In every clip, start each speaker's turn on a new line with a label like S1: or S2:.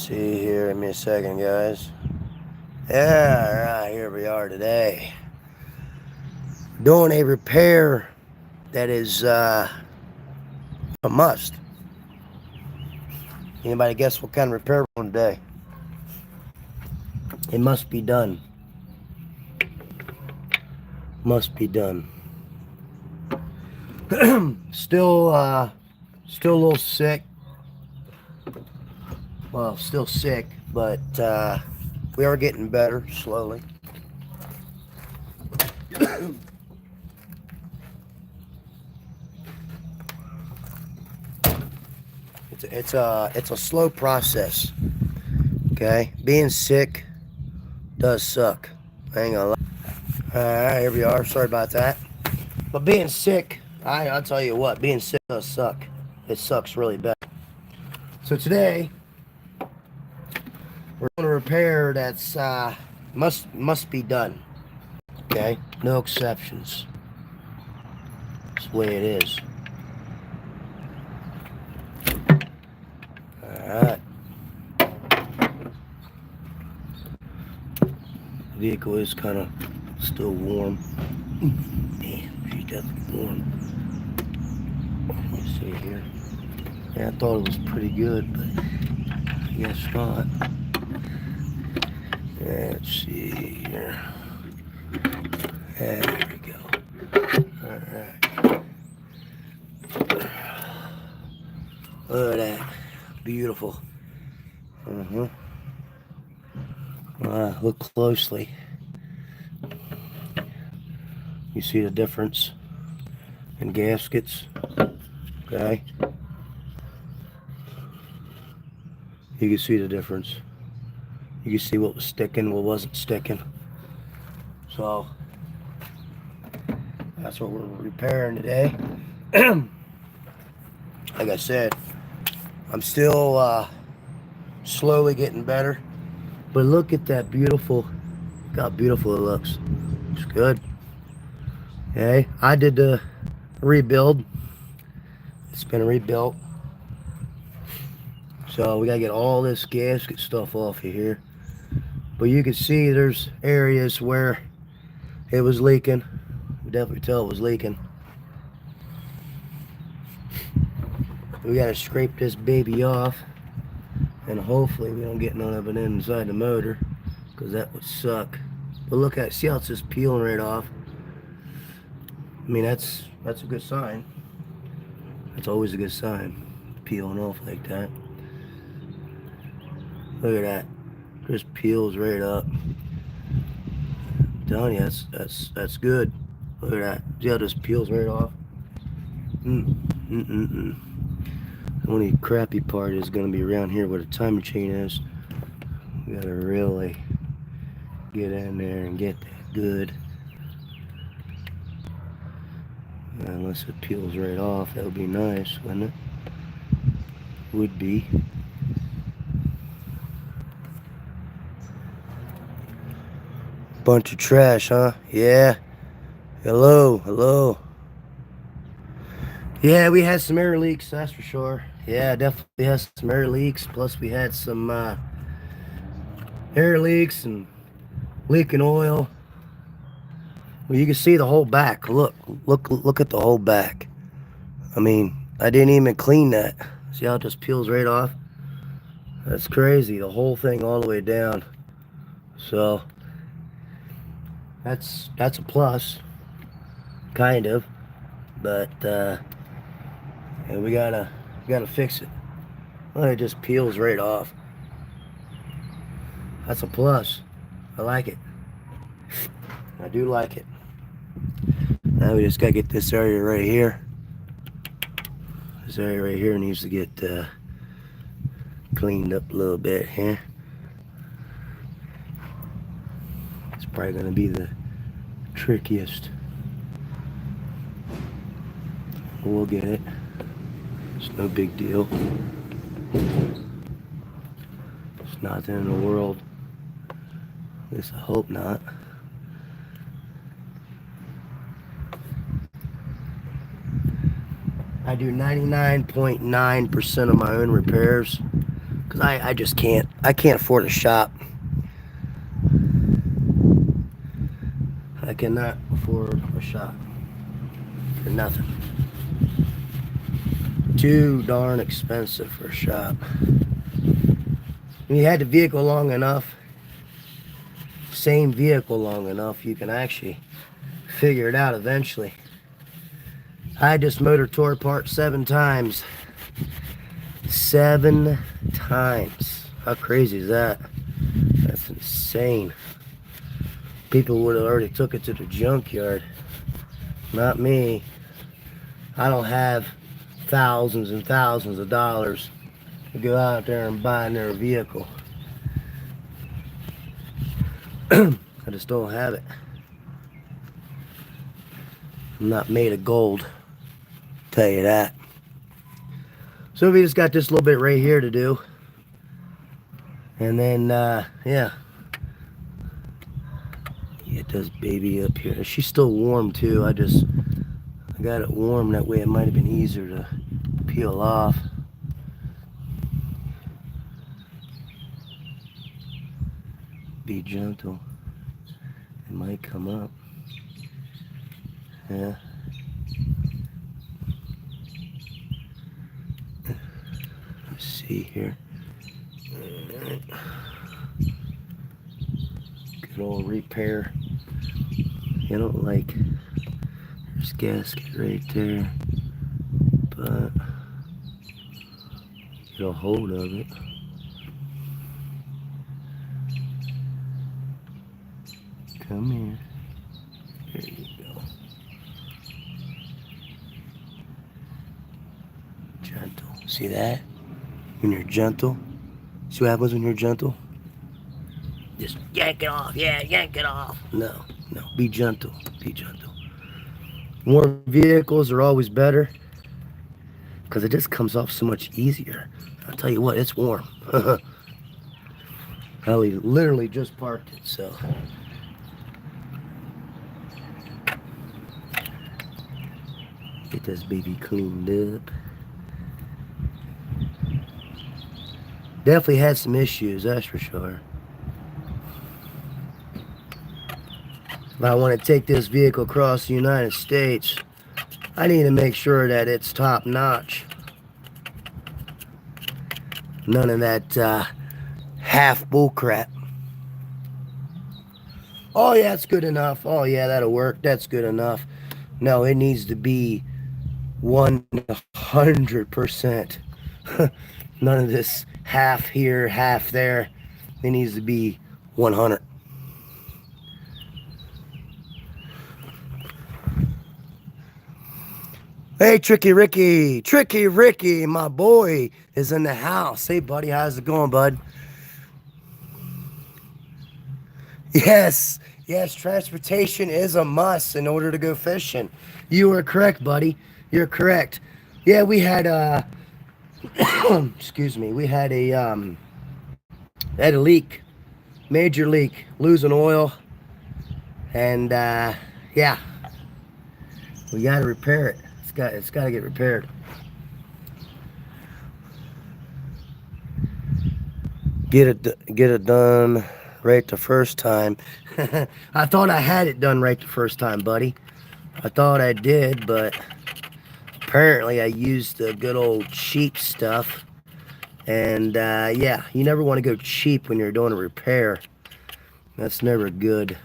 S1: see here. Give me a second, guys. Yeah, all right, here we are today. Doing a repair that is a must. Anybody guess what kind of repair we're doing today? It must be done. Must be done. Still a little sick. Well, still sick, but we are getting better slowly. It's a slow process. Okay, being sick does suck. I ain't gonna lie. All right, here we are. Sorry about that. But being sick, I'll tell you what, being sick does suck. It sucks really bad. So today we're doing a repair that's must be done. Okay, no exceptions. That's the way it is. Alright. The vehicle is kind of still warm. Man, she's definitely warm. Let me see here. Yeah, I thought it was pretty good, but I guess not. Let's see here. There we go. Alright. Look at that. Beautiful. Look closely. You see the difference in gaskets? Okay. You can see the difference. You can see what was sticking, what wasn't sticking. So that's what we're repairing today. Like I said, I'm still slowly getting better. But look at that beautiful, look how beautiful it looks. It's good. Okay, I did the rebuild. It's been rebuilt. So we gotta get all this gasket stuff off of here. But you can see there's areas where it was leaking. You definitely tell it was leaking. We gotta scrape this baby off, and hopefully we don't get none of it inside the motor, because that would suck. But look at it, see how it's just peeling right off. I mean, that's a good sign. That's always a good sign, peeling off like that. Look at that, just peels right up. I'm telling you, that's good. Look at that, see how it just peels right off. The only crappy part is going to be around here where the timing chain is. We gotta really get in there and get that good. Unless it peels right off, that would be nice, wouldn't it? Would be. Bunch of trash, huh? Yeah. Hello. Yeah, we had some air leaks, that's for sure. Yeah, definitely has some air leaks. Plus we had some air leaks and leaking oil. Well, you can see the whole back. Look at the whole back. I mean, I didn't even clean that. See how it just peels right off? That's crazy. The whole thing all the way down. So that's a plus, kind of. But and we gotta fix it. Well, it just peels right off. That's a plus. I like it. I do like it. Now we just gotta get this area right here. This area right here needs to get cleaned up a little bit here. It's probably gonna be the trickiest. We'll get it. It's no big deal. It's nothing in the world. At least I hope not. I do 99.9% of my own repairs Because I just can't. I can't afford a shop. I cannot afford a shop for nothing. Too darn expensive for a shop. When you had the vehicle long enough, same vehicle long enough, you can actually figure it out eventually. I had this motor tore apart 7 times. 7 times. How crazy is that? That's insane. People would have already took it to the junkyard. Not me. I don't have thousands and thousands of dollars to go out there and buy their vehicle. I just don't have it. I'm not made of gold. Tell you that. So we just got this little bit right here to do. And then, yeah. Get this baby up here. She's still warm too. I got it warm that way it might have been easier to peel off. Be gentle. It might come up. Yeah. Let's see here. Alright. Good old repair. You don't like, there's gasket right there, but get a hold of it. Come here. There you go. Gentle. See that? When you're gentle. See what happens when you're gentle? Just yank it off. Yeah, yank it off. No. Be gentle. Be gentle. Warm vehicles are always better because it just comes off so much easier. I'll tell you what, it's warm. I literally just parked it, so. Get this baby cleaned up. Definitely had some issues, that's for sure. If I want to take this vehicle across the United States, I need to make sure that it's top notch. None of that half bullcrap. Oh yeah, that's good enough. Oh yeah, that'll work. That's good enough. No, it needs to be 100%. None of this half here, half there. It needs to be 100. Hey, Tricky Ricky, my boy is in the house. Hey, buddy, how's it going, bud? Yes, transportation is a must in order to go fishing. You are correct, buddy. You're correct. Yeah, we had excuse me, we had a leak, major leak, losing oil, and yeah, we got to repair it. It's got to get repaired. Get it done right the first time. I thought I had it done right the first time, buddy. I thought I did, but apparently I used the good old cheap stuff. And yeah, you never want to go cheap when you're doing a repair. That's never good.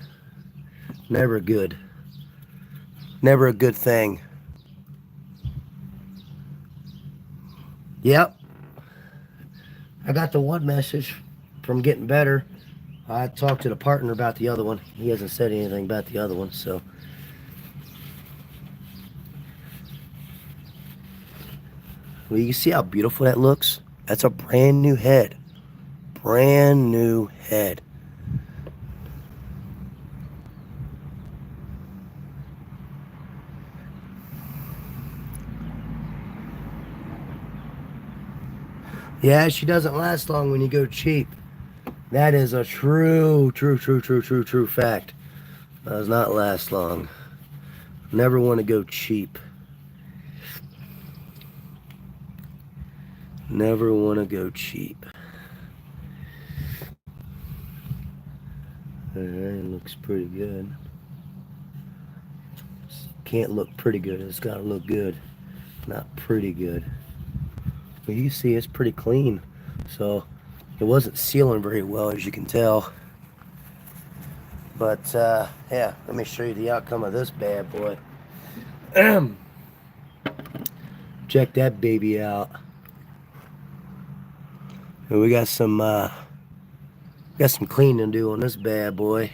S1: Never good. Never a good thing. Yep. I got the one message from getting better. I talked to the partner about the other one. He hasn't said anything about the other one, so. Well, you see how beautiful that looks? That's a brand new head. Brand new head. Yeah, she doesn't last long when you go cheap. That is a true fact. Does not last long. Never want to go cheap. Never want to go cheap. Alright, looks pretty good. Can't look pretty good, it's gotta look good. Not pretty good. But you see it's pretty clean. So it wasn't sealing very well, as you can tell. But yeah, let me show you the outcome of this bad boy. Check that baby out. And we got some cleaning to do on this bad boy.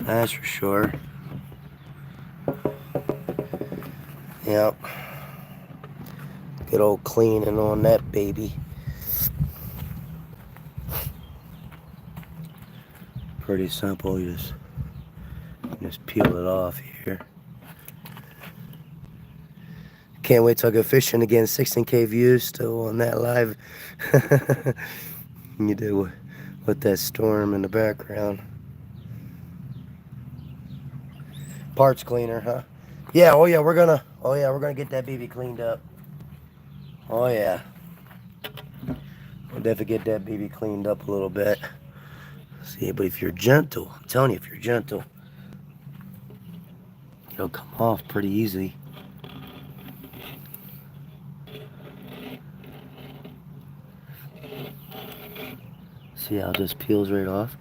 S1: That's for sure. Yep. Good old cleaning on that baby. Pretty simple. You just peel it off here. Can't wait till I go fishing again. 16K views still on that live. You do with that storm in the background. Parts cleaner, huh? Yeah. Oh yeah. We're gonna get that baby cleaned up. Oh yeah. We'll definitely get that baby cleaned up a little bit. See, but if you're gentle, I'm telling you, if you're gentle, it'll come off pretty easy. See how this peels right off?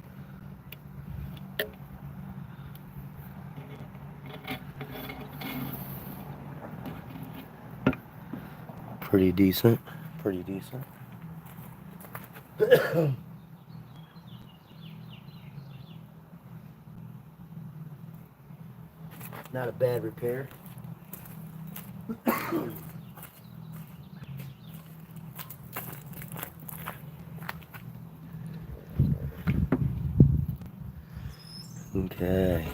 S1: Pretty decent. Pretty decent. Not a bad repair. Okay.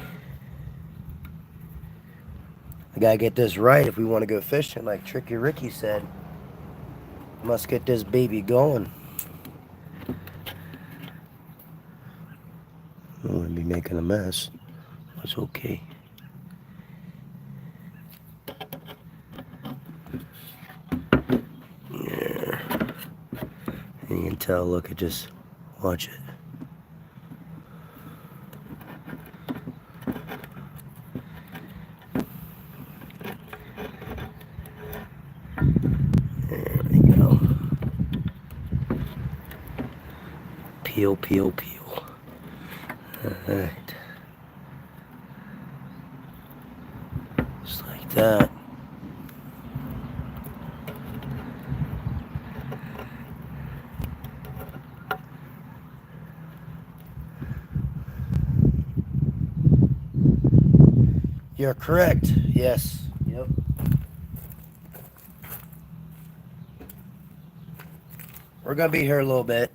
S1: I gotta get this right if we want to go fishing, like Tricky Ricky said. Must get this baby going. I don't want to be making a mess. That's okay. Yeah. You can tell, look, just watch it. There we go. Peel, peel, peel. Alright. Just like that. You're correct. Yes. Yep. We're gonna be here a little bit.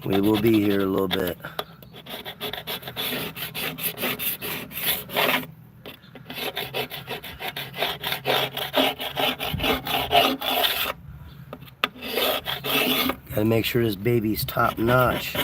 S1: We will be here a little bit. Gotta make sure this baby's top notch.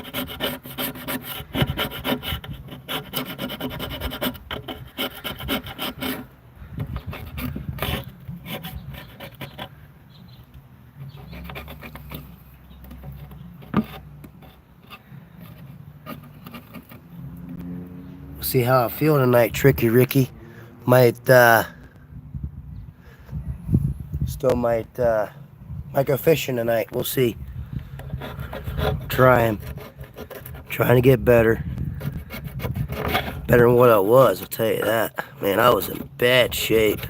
S1: See how I feel tonight, Tricky Ricky. Might still might go fishing tonight. We'll see. Trying to get better than what I was, I'll tell you that. Man, I was in bad shape,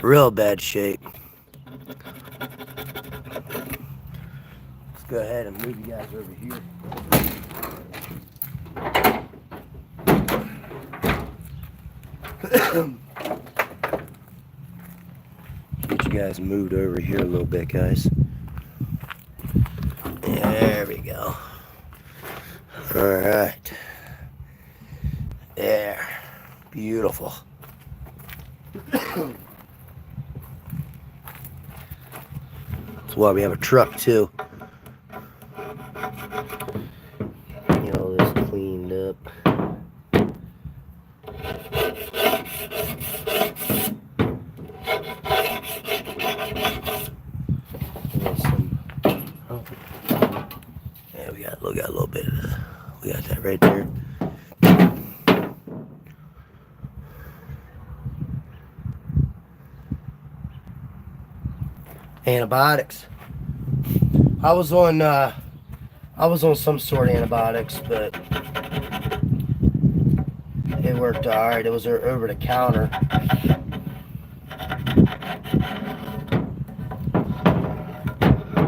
S1: real bad shape. Let's go ahead and move you guys over here. Get you guys moved over here a little bit, guys. There we go. Alright. There. Beautiful. That's why we have a truck, too. Get all this cleaned up. Yeah, we got a little bit of that. We got that right there. Antibiotics. I was on some sort of antibiotics, but it worked alright. It was over the counter.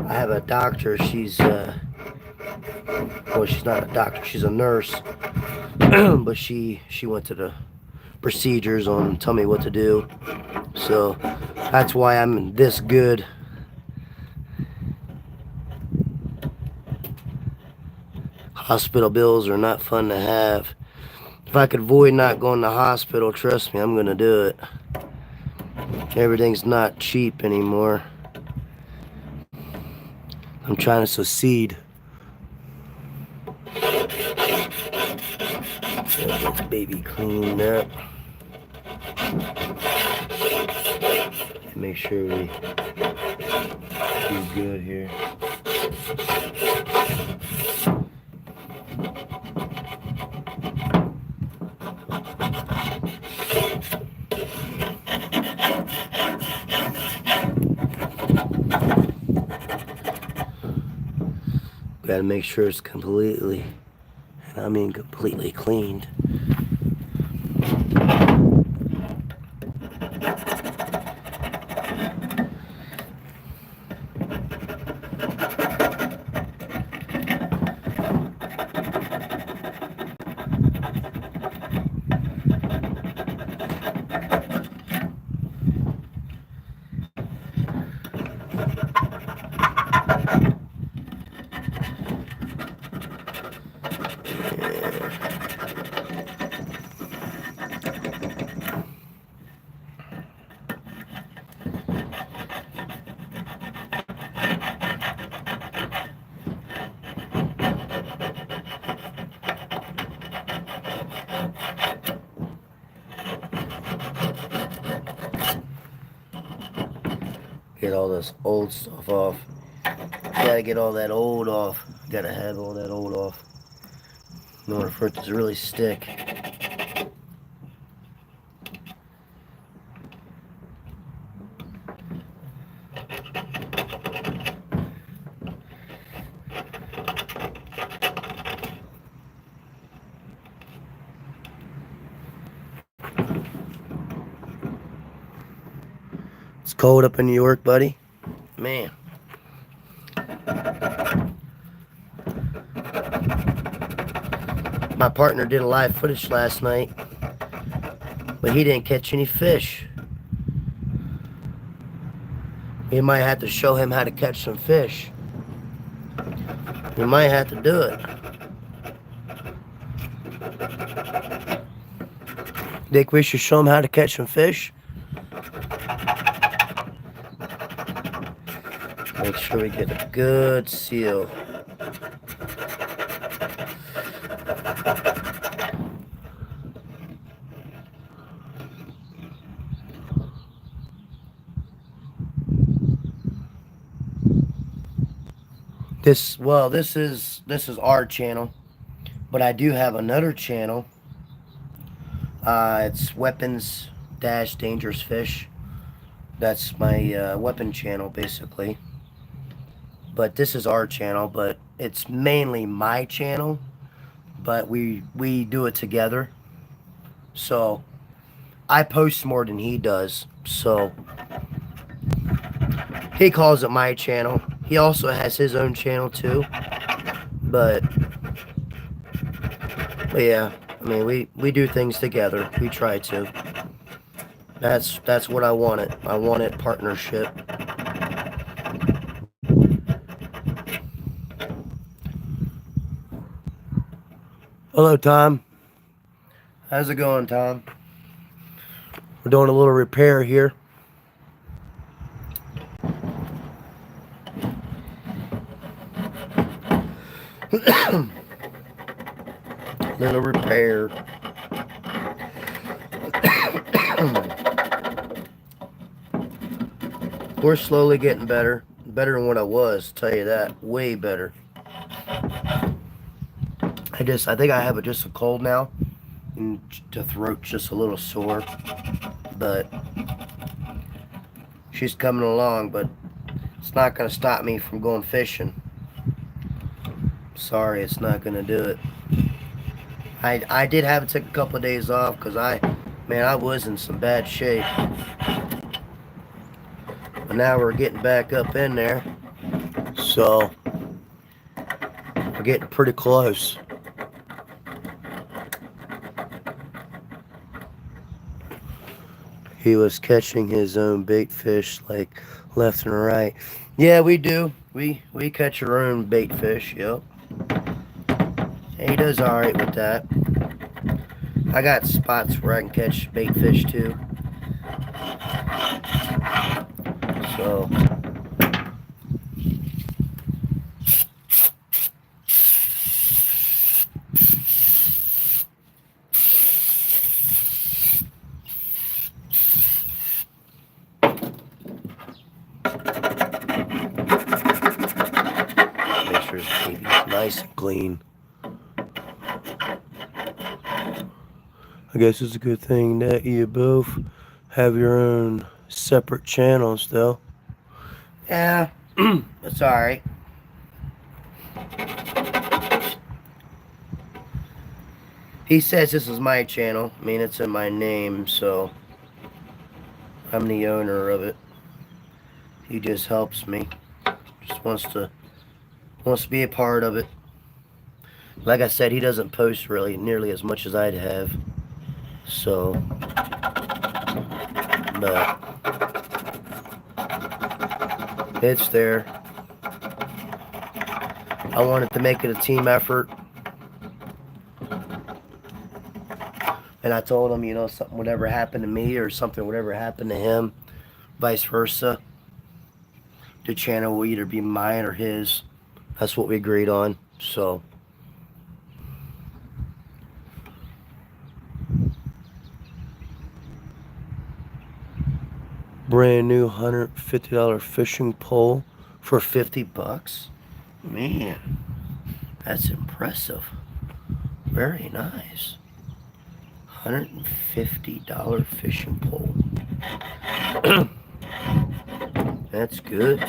S1: I have a doctor. She's well, she's not a doctor. She's a nurse, but she went to the procedures on tell me what to do. So that's why I'm this good. Hospital bills are not fun to have. If I could avoid not going to the hospital, trust me, I'm gonna do it. Everything's not cheap anymore. I'm trying to succeed. Get the baby cleaned up. Make sure we do good here. Gotta make sure it's completely, and I mean completely cleaned. Get all this old stuff off. Gotta get all that old off. Gotta have all that old off in order for it to really stick. It's cold up in New York, buddy. Man. My partner did a live footage last night, but he didn't catch any fish. We might have to show him how to catch some fish. We might have to do it. Think we should show him how to catch some fish? Make sure we get a good seal. This is our channel, but I do have another channel. It's Weapons Dash Dangerous Fish. That's my weapon channel, basically. But this is our channel, but it's mainly my channel. But we do it together. So I post more than he does. So he calls it my channel. He also has his own channel too. But yeah, I mean we do things together. We try to. That's what I wanted. I wanted partnership. Hello, Tom. How's it going, Tom? We're doing a little repair here. Little repair. We're slowly getting better. Better than what I was, tell you that. Way better. I think I have just a cold now, and the throat's just a little sore, but she's coming along, but it's not going to stop me from going fishing. Sorry, it's not going to do it. I did have to take a couple of days off because man, I was in some bad shape. But now we're getting back up in there, so we're getting pretty close. He was catching his own bait fish like left and right. Yeah, we do. We catch our own bait fish, yep. And he does alright with that. I got spots where I can catch bait fish too. So make sure it's nice and clean. I guess it's a good thing that you both have your own separate channels, though. Yeah, that's alright. He says this is my channel. I mean, it's in my name, so I'm the owner of it. He just helps me. Just wants to be a part of it. Like I said, he doesn't post really nearly as much as I'd have. So, but it's there. I wanted to make it a team effort. And I told him, you know, something would ever happen to me or something would ever happen to him, vice versa. The channel will either be mine or his. That's what we agreed on. So, brand new $150 fishing pole for $50. Man, that's impressive. Very nice. $150 fishing pole. That's good.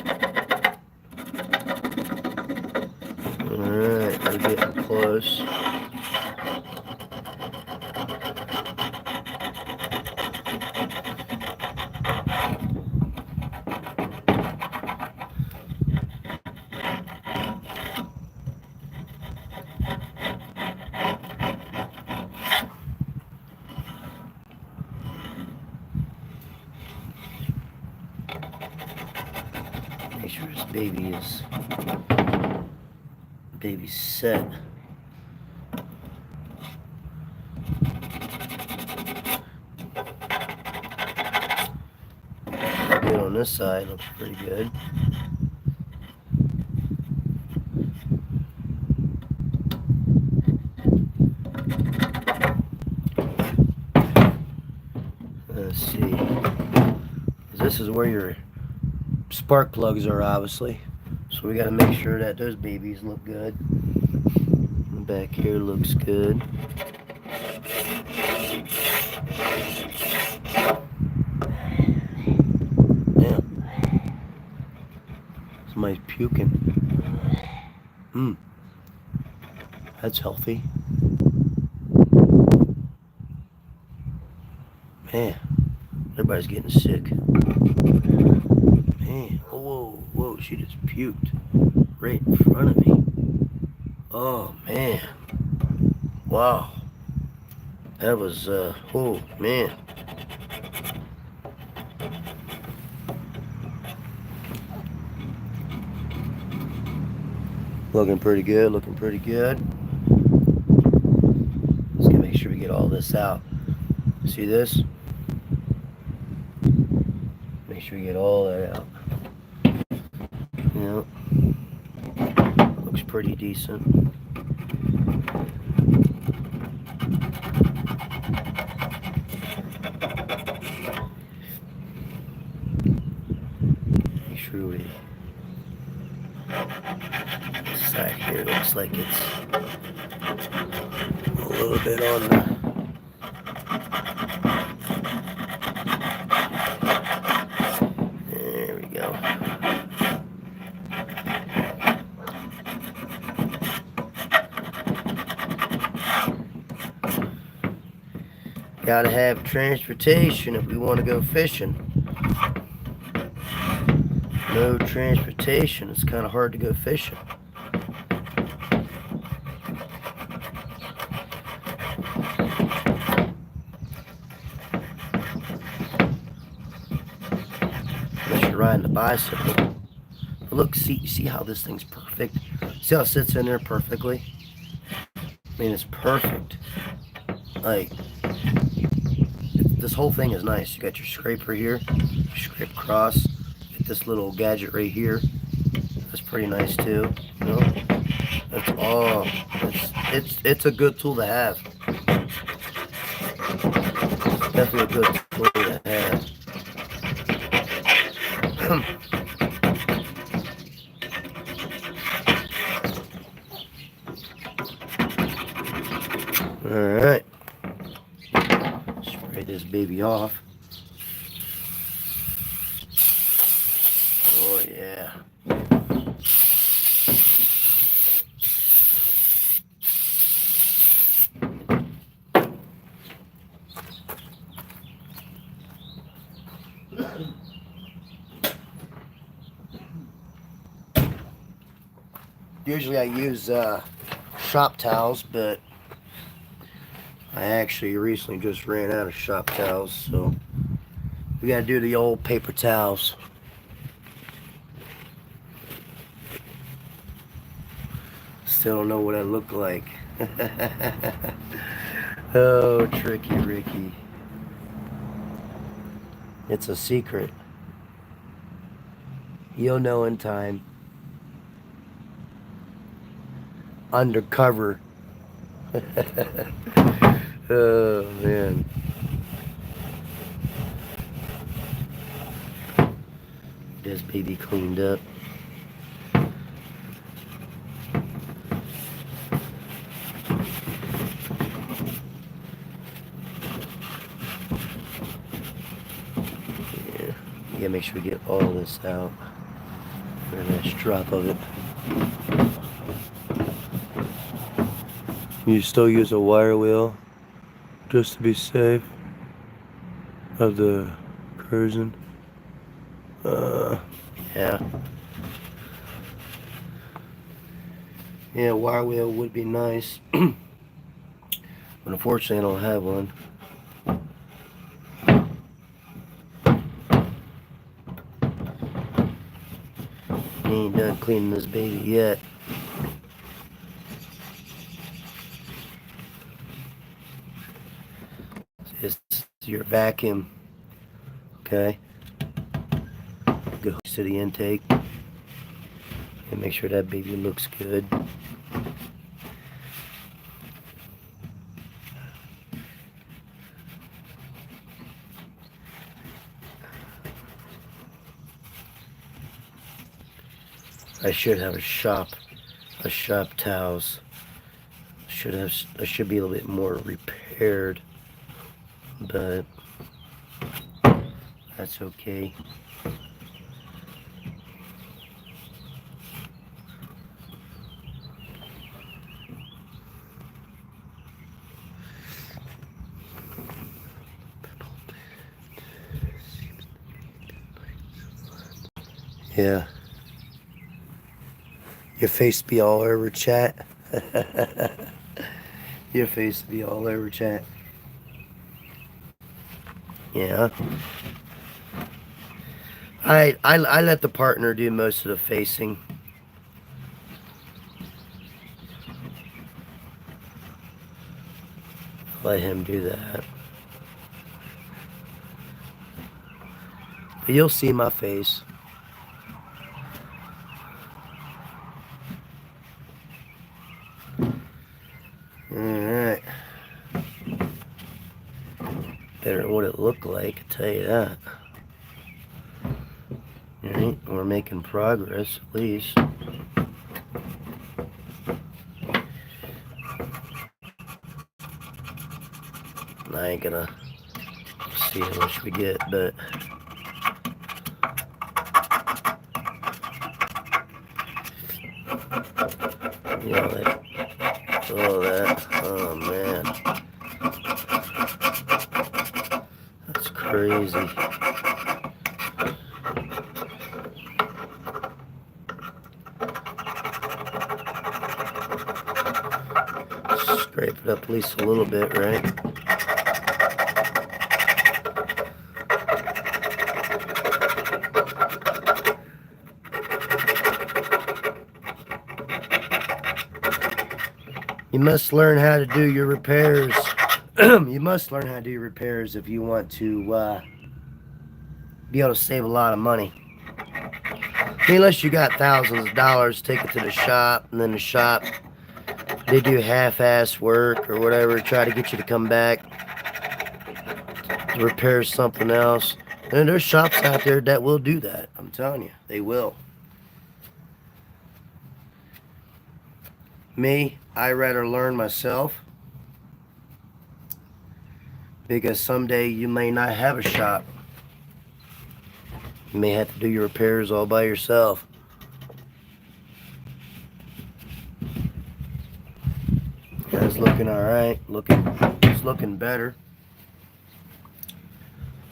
S1: Alright, we're getting close. Make sure this baby's set. Good on this side, looks pretty good. Let's see. This is where your spark plugs are, obviously. So we got to make sure that those babies look good. The back here looks good. Damn. Somebody's puking. That's healthy. Man, everybody's getting sick. Man, whoa, she just puked right in front of me. Oh, man. Wow. That was, oh, man. Looking pretty good, looking pretty good. Let's make sure we get all this out. See this? Make sure we get all that out. Yep. Looks pretty decent. Make sure we back here looks like it's a little bit on the... There we go. Gotta have transportation if we want to go fishing. No transportation, it's kind of hard to go fishing. Unless you're riding a bicycle. But look, see how this thing's perfect? See how it sits in there perfectly? I mean, it's perfect. Like, this whole thing is nice. You got your scraper here, you scrape across, get this little gadget right here. That's pretty nice too. You know, that's all. It's a good tool to have. Definitely a good tool to have. All right. Spray this baby off. Oh yeah. Usually I use shop towels, but I actually recently just ran out of shop towels, so we gotta do the old paper towels. Still don't know what I look like. Oh, tricky Ricky. It's a secret. You'll know in time. Undercover. Oh man. This baby cleaned up. Yeah, you gotta make sure we get all this out. A nice drop of it. You still use a wire wheel just to be safe of the cruising. Yeah. Yeah, wire wheel would be nice. But unfortunately I don't have one. Ain't done cleaning this baby yet. It's your vacuum. Okay. Go to the intake and make sure that baby looks good. I should have a shop towels. I should be a little bit more repaired, but that's okay. Yeah. Your face be all over chat. Your face be all over chat. Yeah. I let the partner do most of the facing. Let him do that. But you'll see my face. Alright. Better than what it looked like, I tell you that. Alright, we're making progress, at least. I ain't gonna see how much we get, but you know, that, oh man, that's crazy. Scrape it up at least a little bit, right? You must learn how to do your repairs. You must learn how to do your repairs if you want to be able to save a lot of money. Unless you got thousands of dollars, take it to the shop, and then the shop, they do half-ass work or whatever, try to get you to come back to repair something else. And there's shops out there that will do that. I'm telling you, they will. Me, I rather learn myself, because someday you may not have a shop. You may have to do your repairs all by yourself. It's looking alright. It's looking better.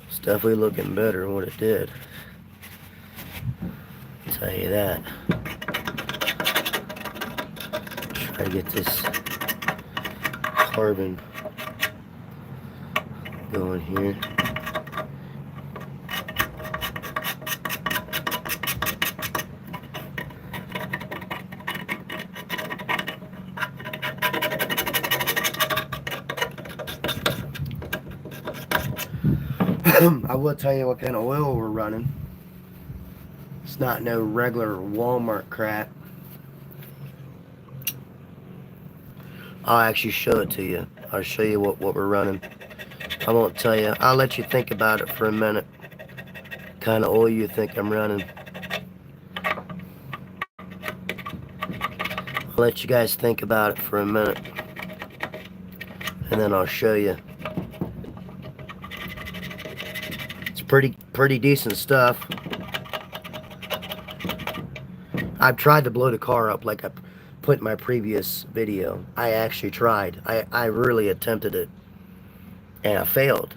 S1: It's definitely looking better than what it did. I'll tell you that. Try to get this carbon going here. I will tell you what kind of oil we're running. It's not no regular Walmart crap. I'll actually show it to you. I'll show you what we're running. I won't tell you. I'll let you think about it for a minute. What kind of oil you think I'm running. I'll let you guys think about it for a minute. And then I'll show you. Pretty decent stuff. I've tried to blow the car up like I put in my previous video. I actually tried. I really attempted it. And I failed.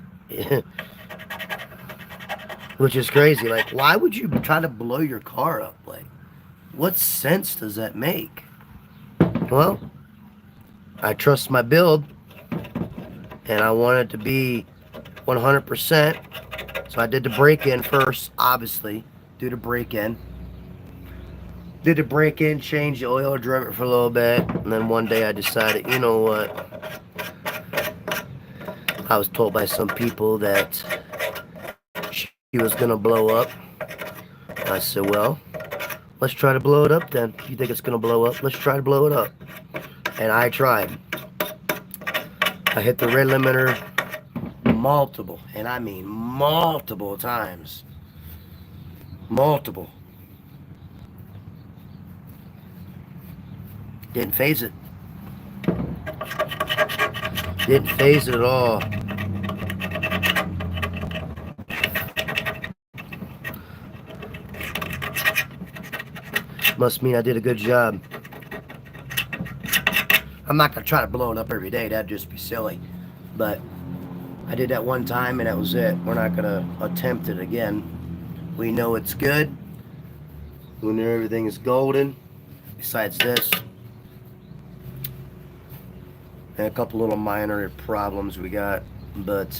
S1: Which is crazy. Like, why would you try to blow your car up? Like, what sense does that make? Well, I trust my build. And I want it to be 100%. So I did the break-in first, obviously. Do the break-in. Did the break-in, change the oil, drove it for a little bit. And then one day I decided, you know what? I was told by some people that she was going to blow up. I said, well, let's try to blow it up then. If you think it's going to blow up, let's try to blow it up. And I tried. I hit the red limiter multiple, and I mean multiple times. Multiple. Didn't phase it. Didn't phase it at all. Must mean I did a good job. I'm not going to try to blow it up every day. That'd just be silly. But I did that one time and that was it. We're not going to attempt it again. We know it's good. We know everything is golden. Besides this. And a couple little minor problems we got. But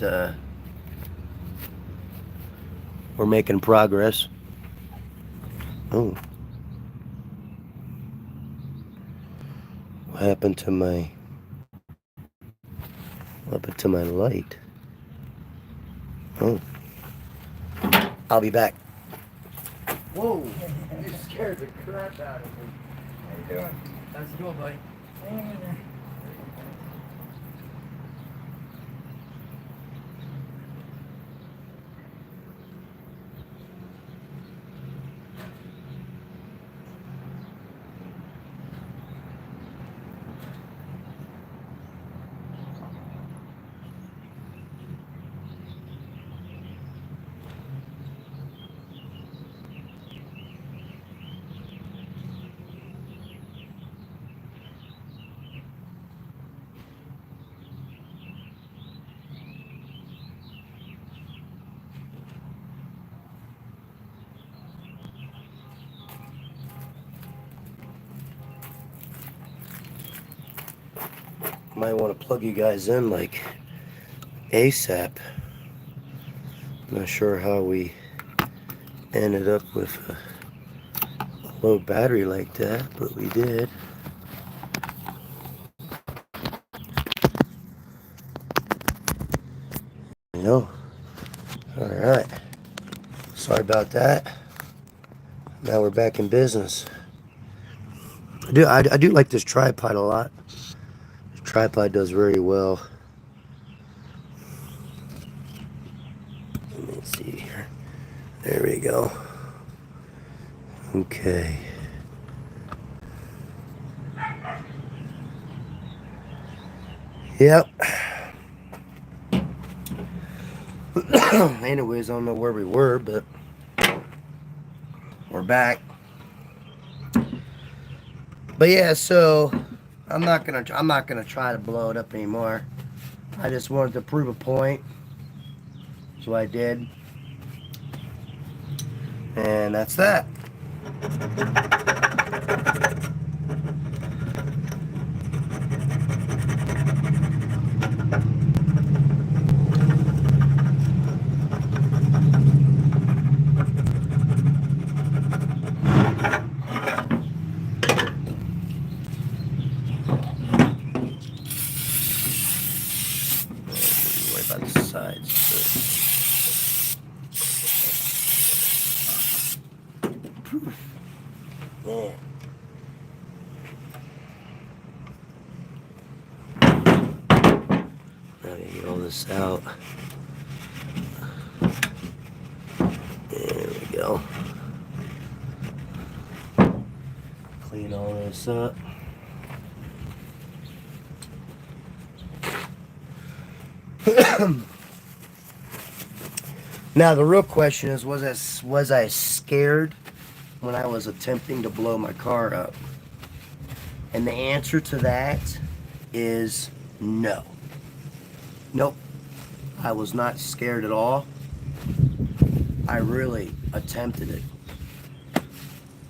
S1: we're making progress. Oh. What happened to my light? Oh. I'll be back. Whoa, you scared the crap out of me. How you doing? How's it going, buddy? Might want to plug you guys in like ASAP. Not sure how we ended up with a low battery like that, but we did. You know. Alright. Sorry about that. Now we're back in business. I do like this tripod a lot. This tripod does very well. Let me see here. There we go. Okay. Yep. Anyways, I don't know where we were, but we're back. But yeah, so I'm not gonna try to blow it up anymore. I just wanted to prove a point, so I did, and that's that. Sides. Yeah. Now to get all this out. There we go. Clean all this up. Now the real question is, was I scared when I was attempting to blow my car up? And the answer to that is no. Nope. I was not scared at all. I really attempted it.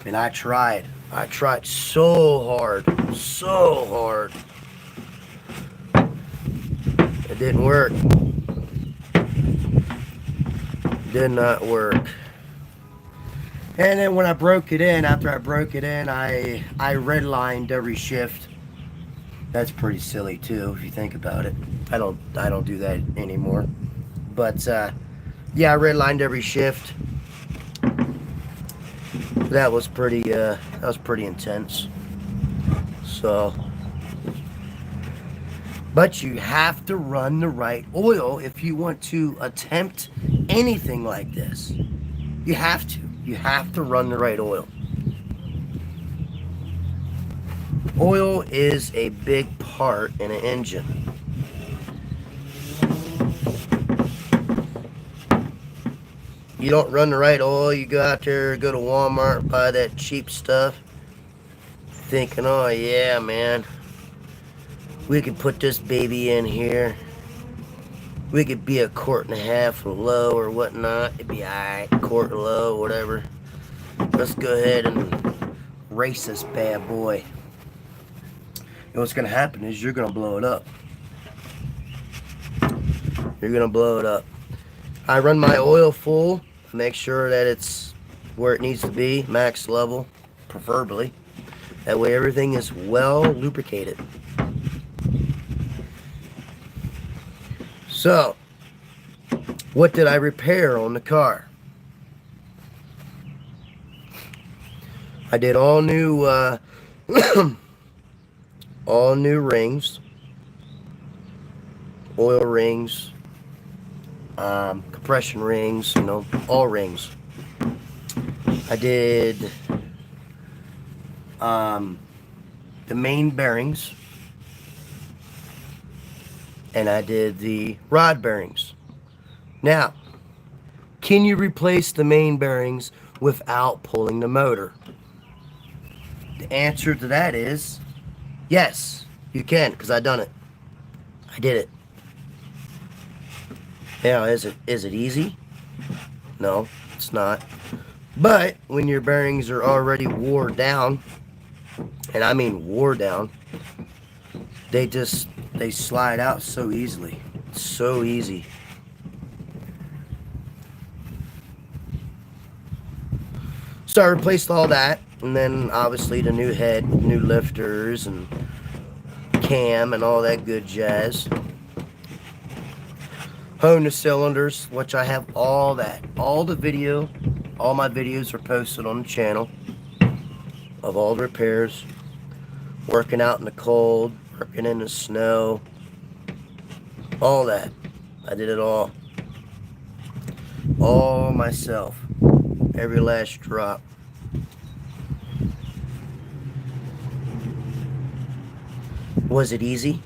S1: And I tried. I tried so hard. So hard. It didn't work. Did not work. And then when I broke it in, after I broke it in, I redlined every shift. That's pretty silly too, if you think about it. I don't do that anymore. But yeah, I redlined every shift. That was pretty intense. So, but you have to run the right oil if you want to attempt anything like this. You have to. You have to run the right oil. Oil is a big part in an engine. You don't run the right oil, you go out there, go to Walmart, buy that cheap stuff, thinking, oh yeah, man, we could put this baby in here. We could be a quart and a half low or whatnot. It'd be alright, quart low, whatever. Let's go ahead and race this bad boy. And what's going to happen is you're going to blow it up. You're going to blow it up. I run my oil full. Make sure that it's where it needs to be, max level, preferably. That way everything is well lubricated. So, what did I repair on the car? I did all new all new rings, oil rings, compression rings, you know, all rings. I did the main bearings, and I did the rod bearings. Now, can you replace the main bearings without pulling the motor? The answer to that is yes, you can, because I done it. I did it. Now, is it easy? No, it's not. But when your bearings are already wore down, and I mean wore down, they just they slide out so easily. It's so easy. So I replaced all that, and then obviously the new head, new lifters, and cam, and all that good jazz. Honed the cylinders, which I have all that. All my videos are posted on the channel of all the repairs. Working out in the cold, working in the snow, all that. I did it all myself. Every last drop. Was it easy?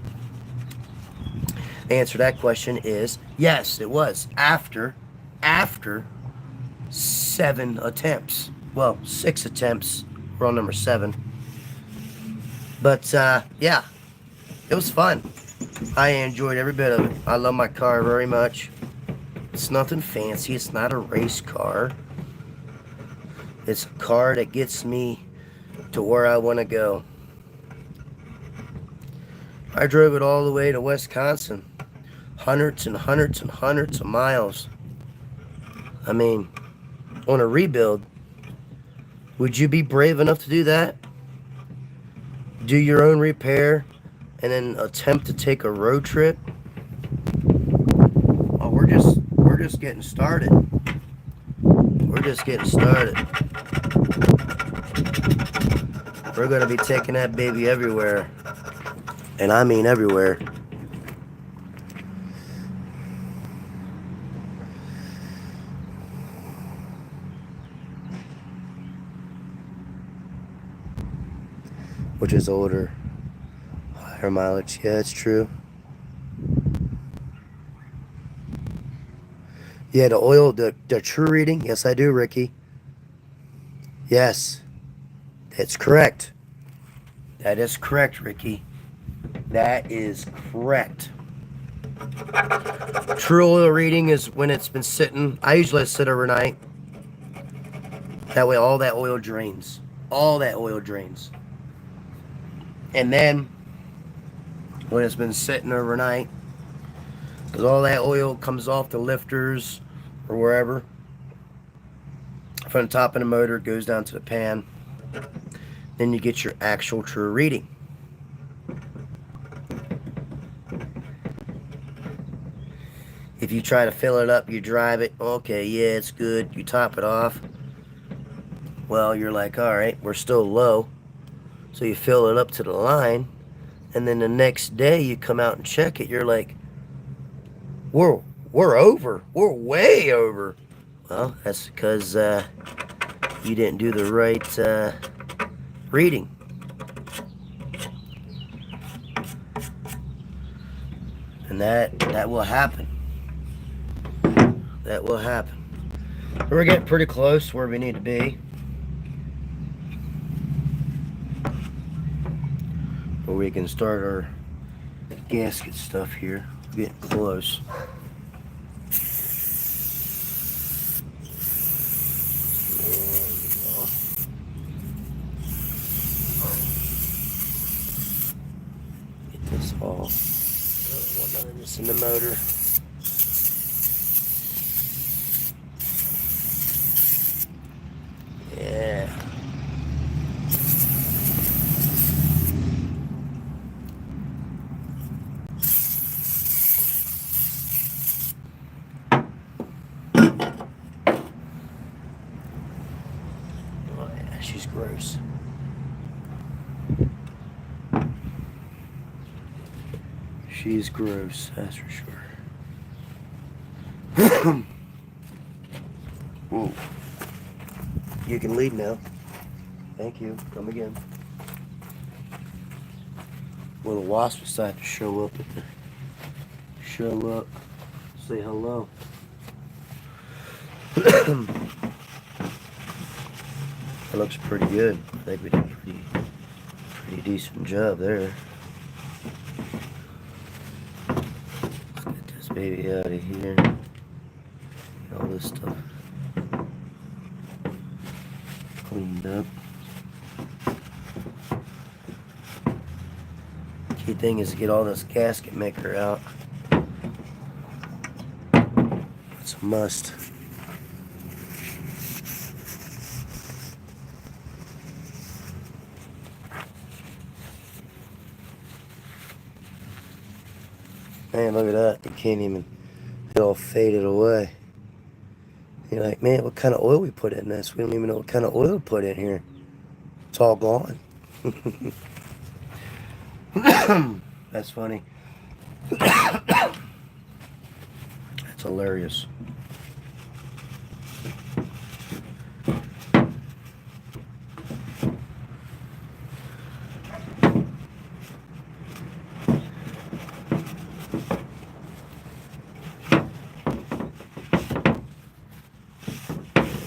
S1: The answer to that question is yes, it was. After 7 attempts. Well, 6 attempts. We're on number 7. But yeah, it was fun. I enjoyed every bit of it. I love my car very much. It's nothing fancy. It's not a race car. It's a car that gets me to where I want to go. I drove it all the way to Wisconsin. Hundreds and hundreds and hundreds of miles. I mean, on a rebuild, would you be brave enough to do that? Do your own repair and then attempt to take a road trip? Oh, we're just getting started. We're just getting started. We're going to be taking that baby everywhere. And I mean everywhere. Which is older, higher mileage. Yeah, it's true. Yeah, the oil, the true reading. Yes, I do, Ricky. Yes, that's correct. That is correct, Ricky. That is correct. True oil reading is when it's been sitting. I usually let it sit overnight. That way all that oil drains. All that oil drains. And then, when it's been sitting overnight, because all that oil comes off the lifters or wherever, from the top of the motor, it goes down to the pan. Then you get your actual true reading. If you try to fill it up, you drive it, okay, yeah, it's good, you top it off. Well, you're like, alright, we're still low. So you fill it up to the line, and then the next day you come out and check it, you're like, we're over. We're way over. Well, that's because you didn't do the right reading. And that will happen. That will happen. We're getting pretty close where we need to be. Where we can start our gasket stuff here. We're getting close. Get this off. I don't want none of this in the motor. Yeah. Oh yeah, she's gross. She's gross, that's for sure. Whoa. You can leave now. Thank you. Come again. Well, the wasp decided to show up. Show up. Say hello. That looks pretty good. I think we did a pretty decent job there. Let's get this baby out of here. All this stuff cleaned up. Key thing is to get all this gasket maker out. It's a must. Man, look at that. You can't even, it all faded away. You're like, man, what kind of oil we put in this? We don't even know what kind of oil we put in here. It's all gone. That's funny. That's hilarious.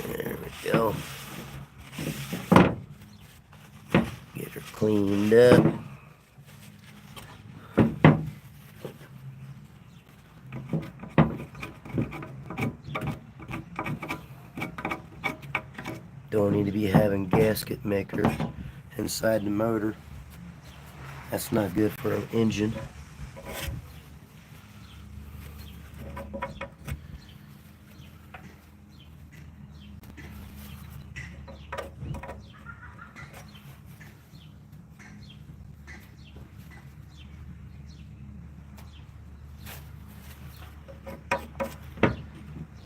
S1: There we go. Get her cleaned up. Don't need to be having gasket maker inside the motor. That's not good for an engine.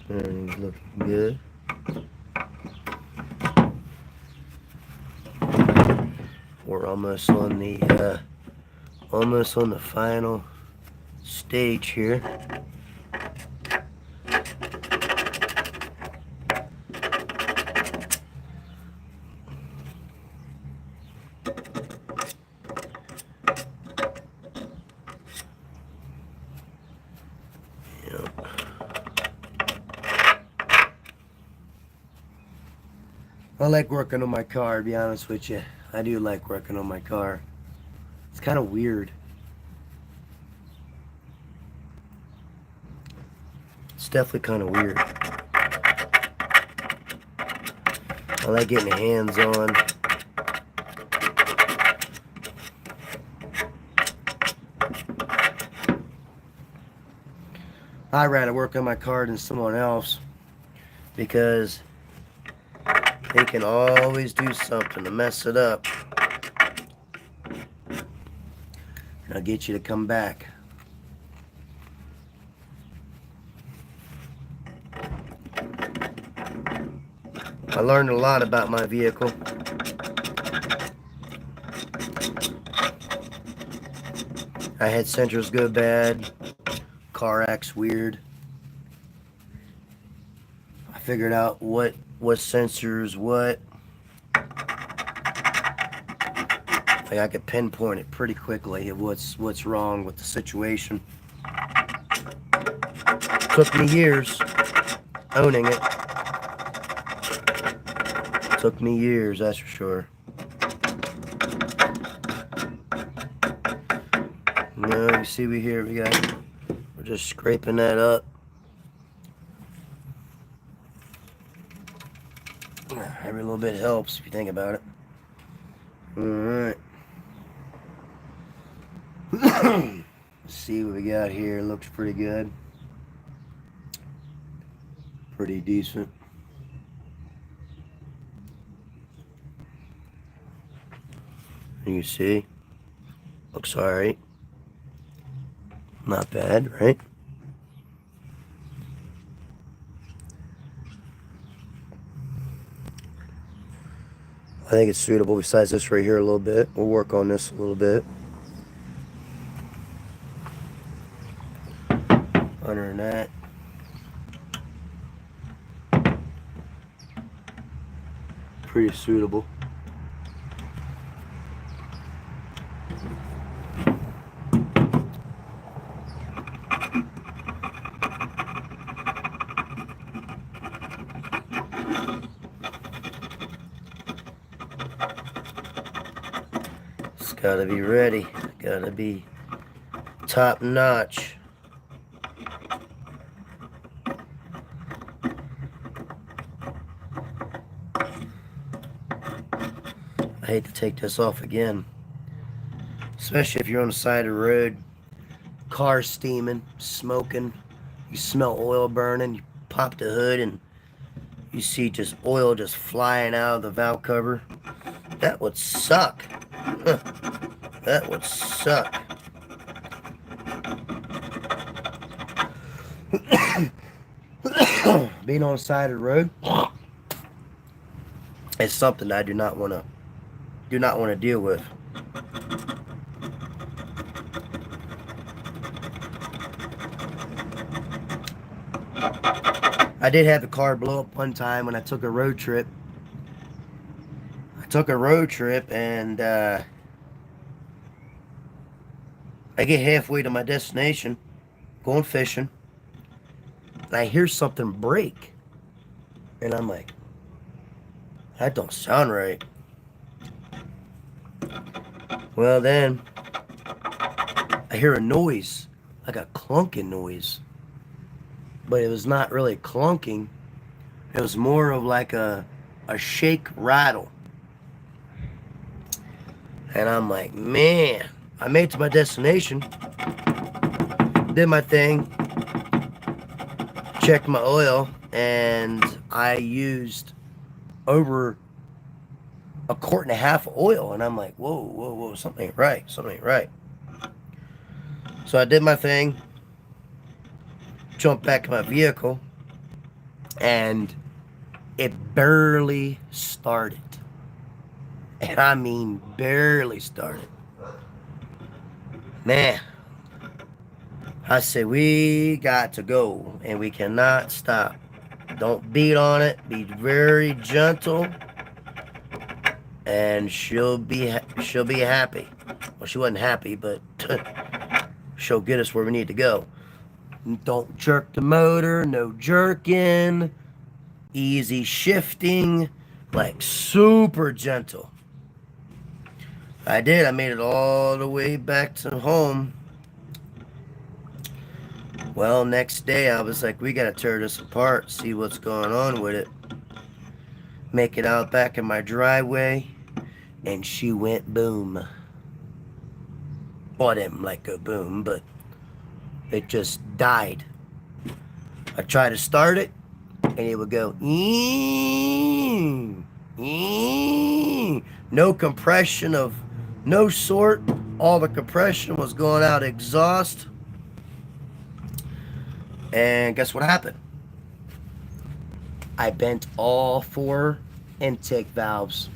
S1: Everything's looking good. We're almost on the final stage here. I like working on my car, to be honest with you. I do like working on my car. It's kind of weird. It's definitely kind of weird. I like getting hands on. I'd rather work on my car than someone else because they can always do something to mess it up. And I'll get you to come back. I learned a lot about my vehicle. I had sensors go bad. Car acts weird. I figured out what sensors what. Like I could pinpoint it pretty quickly of what's wrong with the situation. Took me years owning it. Took me years, that's for sure. Now you see we're just scraping that up. Every little bit helps if you think about it. Alright. Let's see what we got here. Looks pretty good. Pretty decent. You see? Looks alright. Not bad, right? I think it's suitable besides this right here a little bit. We'll work on this a little bit. Other than that, pretty suitable. It's gotta be ready. Gotta be top notch. I hate to take this off again. especially if you're on the side of the road, car steaming, smoking, you smell oil burning, you pop the hood and you see just oil just flying out of the valve cover. That would suck. That would suck. Being on the side of the road is something I do not want to deal with. I did have the car blow up one time when I took a road trip. And I get halfway to my destination, going fishing, and I hear something break. And I'm like, that don't sound right. Well, then I hear a noise, like a clunking noise. But it was not really clunking. It was more of like a shake rattle. And I'm like, man, I made it to my destination, did my thing, checked my oil, and I used over a quart and a half of oil. And I'm like, whoa, something ain't right, So I did my thing, jumped back in my vehicle, and it barely started. And I mean barely started. Man, I said, we got to go, and we cannot stop. Don't beat on it. Be very gentle, and she'll be happy. Well, she wasn't happy, but she'll get us where we need to go. Don't jerk the motor. No jerking. Easy shifting. Like super gentle. I did. I made it all the way back to home. Well, next day I was like, we got to tear this apart, see what's going on with it. Make it out back in my driveway, and she went boom. Well, I didn't like go boom, but it just died. I tried to start it, and it would go, no compression of no sort. All the compression was going out exhaust. And guess what happened? I bent all 4 intake valves.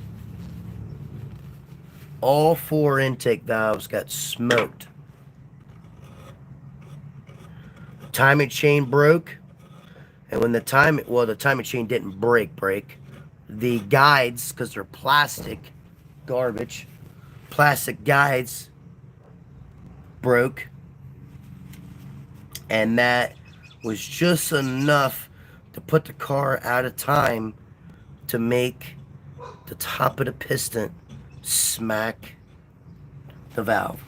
S1: All 4 intake valves got smoked. Timing chain broke. And when the timing chain didn't break. The guides, because they're plastic, garbage, plastic guides broke. And that was just enough to put the car out of time to make the top of the piston smack the valve.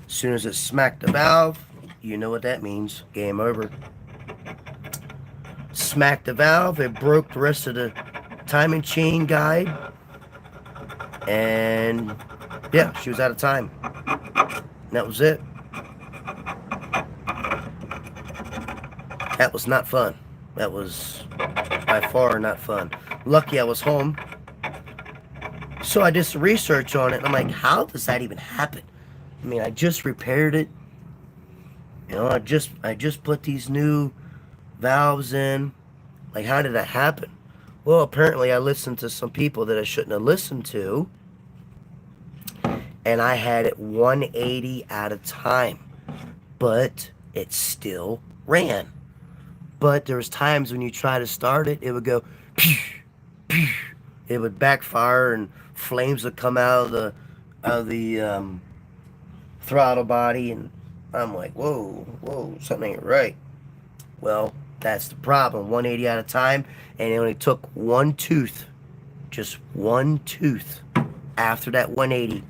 S1: As soon as it smacked the valve, you know what that means. Game over. Smacked the valve, it broke the rest of the timing chain guide, and yeah, she was out of time. And that was it. That was not fun. That was by far not fun. Lucky I was home. So I did some research on it. And I'm like, how does that even happen? I mean, I just repaired it. You know, I just put these new valves in. Like, how did that happen? Well, apparently I listened to some people that I shouldn't have listened to. And I had it 180 at a time. But it still ran. But there was times when you try to start it, it would go, pew, pew. It would backfire and flames would come out of the throttle body, and I'm like, whoa, something ain't right. Well, that's the problem. 180 at a time, and it only took one tooth, just one tooth after that 180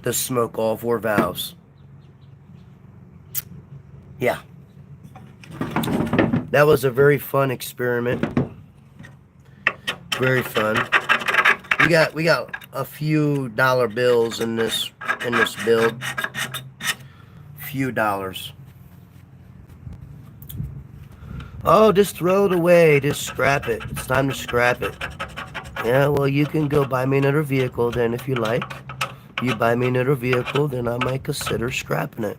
S1: to smoke all 4 valves. Yeah. That was a very fun experiment. Very fun. We got a few dollar bills in this in this build. Few dollars. Oh, just throw it away. Just scrap it. It's time to scrap it. Yeah, well, you can go buy me another vehicle then if you like. You buy me another vehicle, then I might consider scrapping it.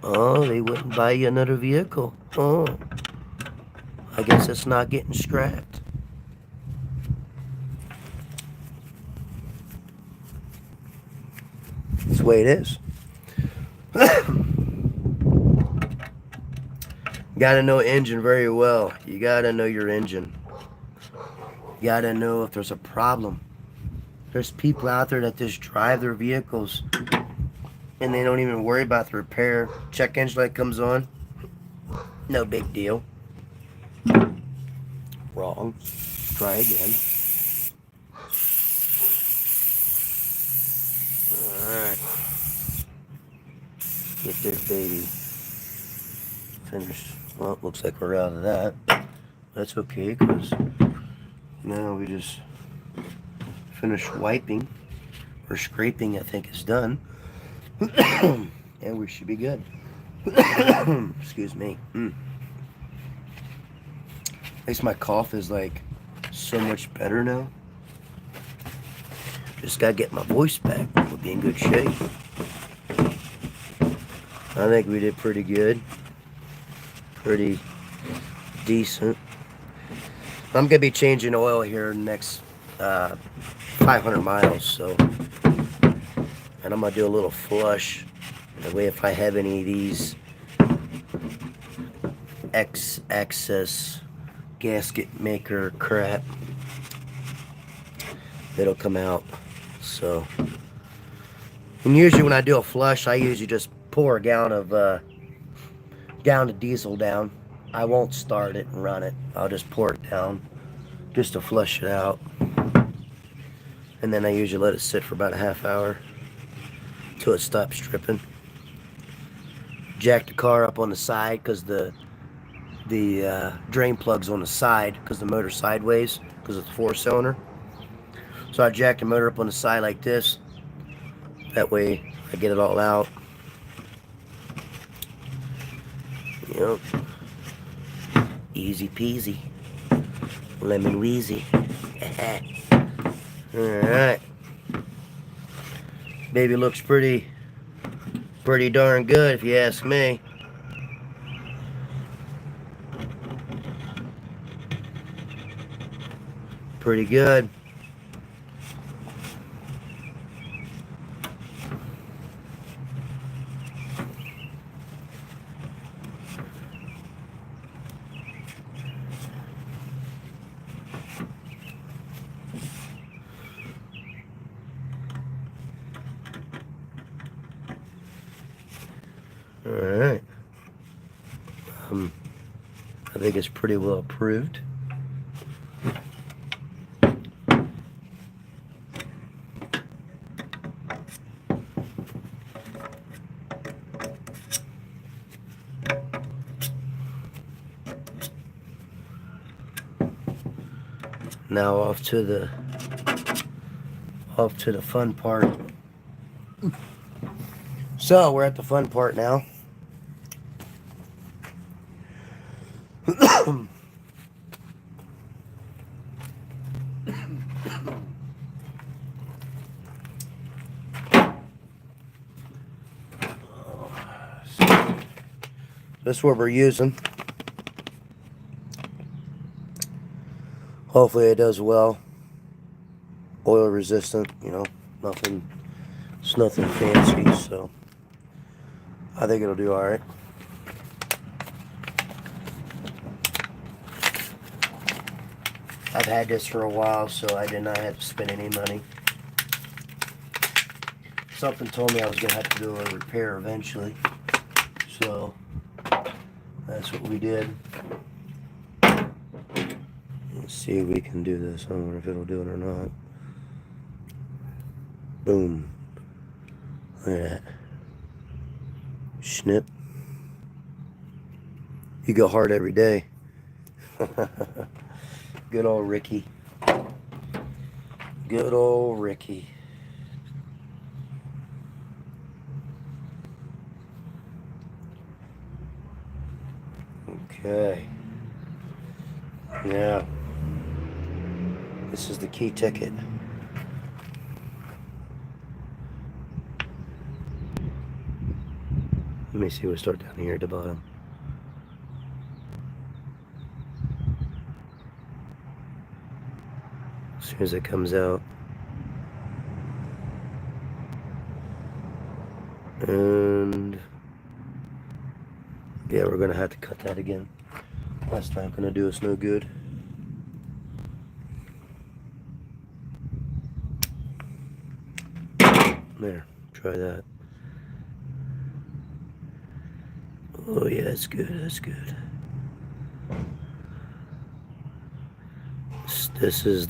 S1: Oh, they wouldn't buy you another vehicle. Oh, I guess it's not getting scrapped. That's the way it is. Gotta know engine very well. You gotta know your engine. You gotta know if there's a problem. There's people out there that just drive their vehicles and they don't even worry about the repair. Check engine light comes on. No big deal. Wrong. Try again. Alright. Get this baby finished. Well, it looks like we're out of that. That's okay, because now we just finished wiping, or scraping, I think is done. And we should be good. Excuse me. At least my cough is like so much better now. Just gotta get my voice back. We'll be in good shape. I think we did pretty good. Pretty decent. I'm gonna be changing oil here in the next 500 miles, so, and I'm gonna do a little flush. That way, if I have any of these excess gasket maker crap, it'll come out. So, and usually when I do a flush, I usually just pour a gallon of diesel down. I won't start it and run it. I'll just pour it down just to flush it out. And then I usually let it sit for about a half hour till it stops dripping. Jack the car up on the side because the drain plug's on the side because the motor's sideways because it's a 4-cylinder. So I jack the motor up on the side like this. That way I get it all out. Yep. Easy peasy. Lemon wheezy. Alright. Baby looks pretty darn good if you ask me. Pretty good. Alright. I think it's pretty well approved. Now off to the fun part. So we're at the fun part now. This is what we're using. Hopefully it does well. Oil resistant, you know, it's nothing fancy, so I think it'll do alright. I've had this for a while, so I did not have to spend any money. Something told me I was going to have to do a repair eventually, so that's what we did. Let's see if we can do this. I wonder if it'll do it or not. Boom. Look at that. Snip. You go hard every day. Good old Ricky. Good old Ricky. Okay. Now, this is the key ticket. Let me see, we'll start down here at the bottom. As soon as it comes out. And yeah, we're gonna have to cut that again. Last time gonna do us no good. There, try that. Oh yeah, that's good, that's good. This is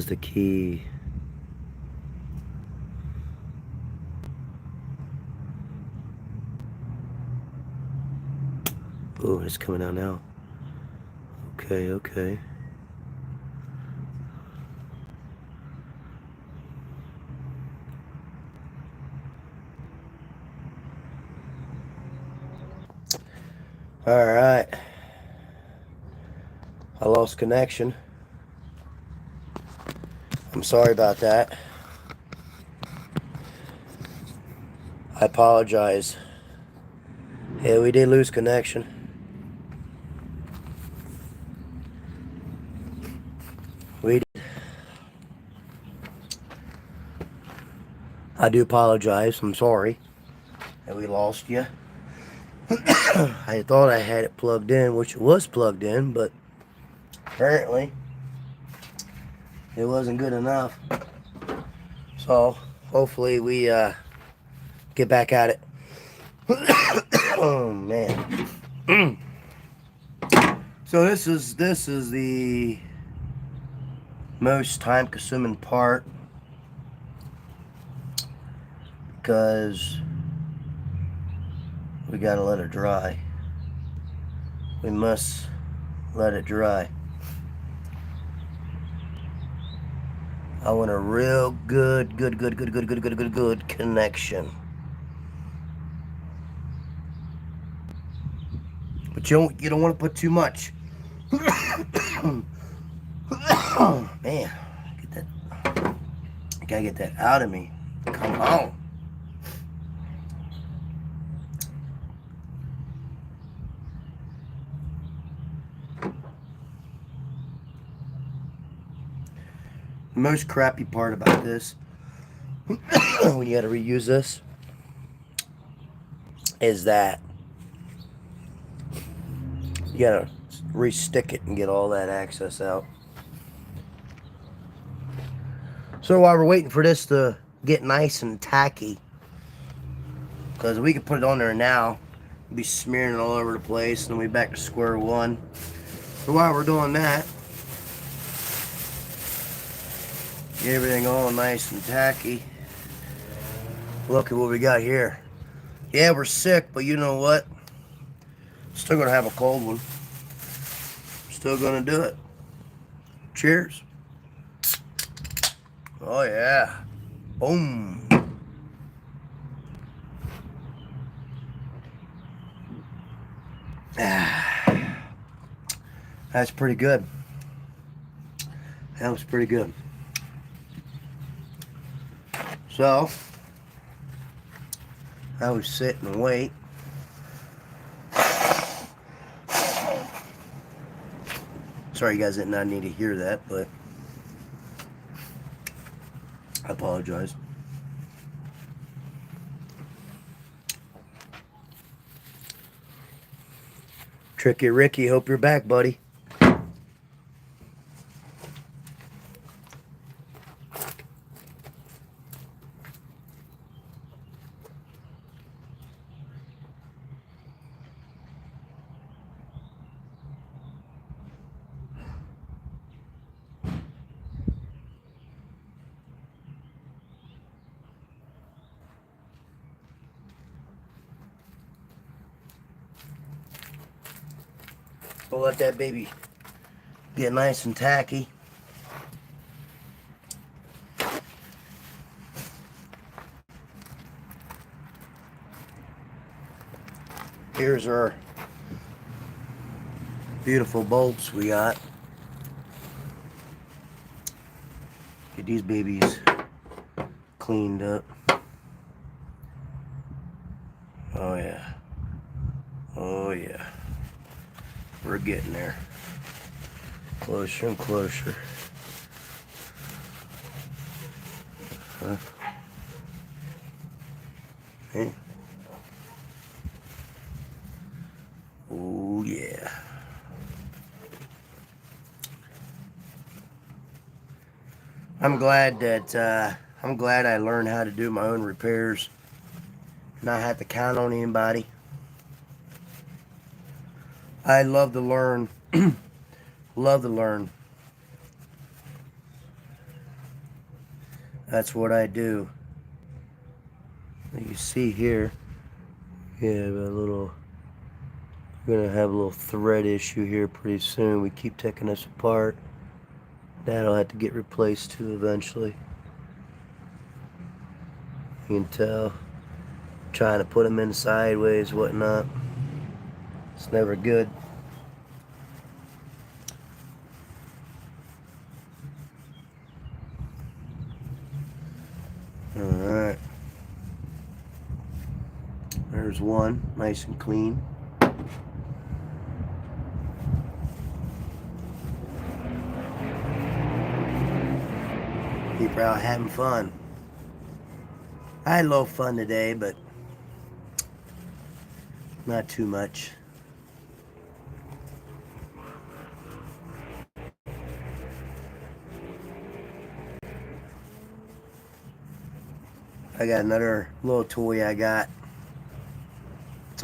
S1: the key. Oh, it's coming out now. Okay, okay. All right. I lost connection. I'm sorry about that. I apologize. Yeah, we did lose connection. We did. I do apologize. I'm sorry that we lost you. I thought I had it plugged in, which it was plugged in, but apparently it wasn't good enough. So hopefully we get back at it. Oh man. So this is the most time consuming part, because we gotta let it dry. We must let it dry. I want a real good connection. But you don't want to put too much. Oh man, get that. I gotta get that out of me. Come on. The most crappy part about this, when you gotta reuse this, is that you gotta re-stick it and get all that excess out. So while we're waiting for this to get nice and tacky, because we could put it on there now, be smearing it all over the place, and then we'll be back to square one. So while we're doing that, get everything all nice and tacky. Look at what we got here. Yeah, we're sick, but you know what? Still gonna have a cold one. Still gonna do it. Cheers. Oh yeah. Boom. That's pretty good. That was pretty good. So, I was sit and wait. Sorry you guys did not need to hear that, but I apologize. Tricky Ricky, hope you're back, buddy. We'll let that baby get nice and tacky. Here's our Beautiful bolts we got. Get these babies cleaned up. Oh yeah. Oh yeah. We're getting there. Closer and closer. Huh? Hey. Oh yeah. I'm glad I learned how to do my own repairs. Not have to count on anybody. I love to learn. Love to learn. That's what I do. You see here, we have a little, we're gonna have a little thread issue here pretty soon. We keep taking this apart. That'll have to get replaced too eventually. You can tell, trying to put them in sideways, whatnot. It's never good. Alright. There's one, nice and clean. People out having fun. I had a little fun today, but not too much. I got another little toy I got. It's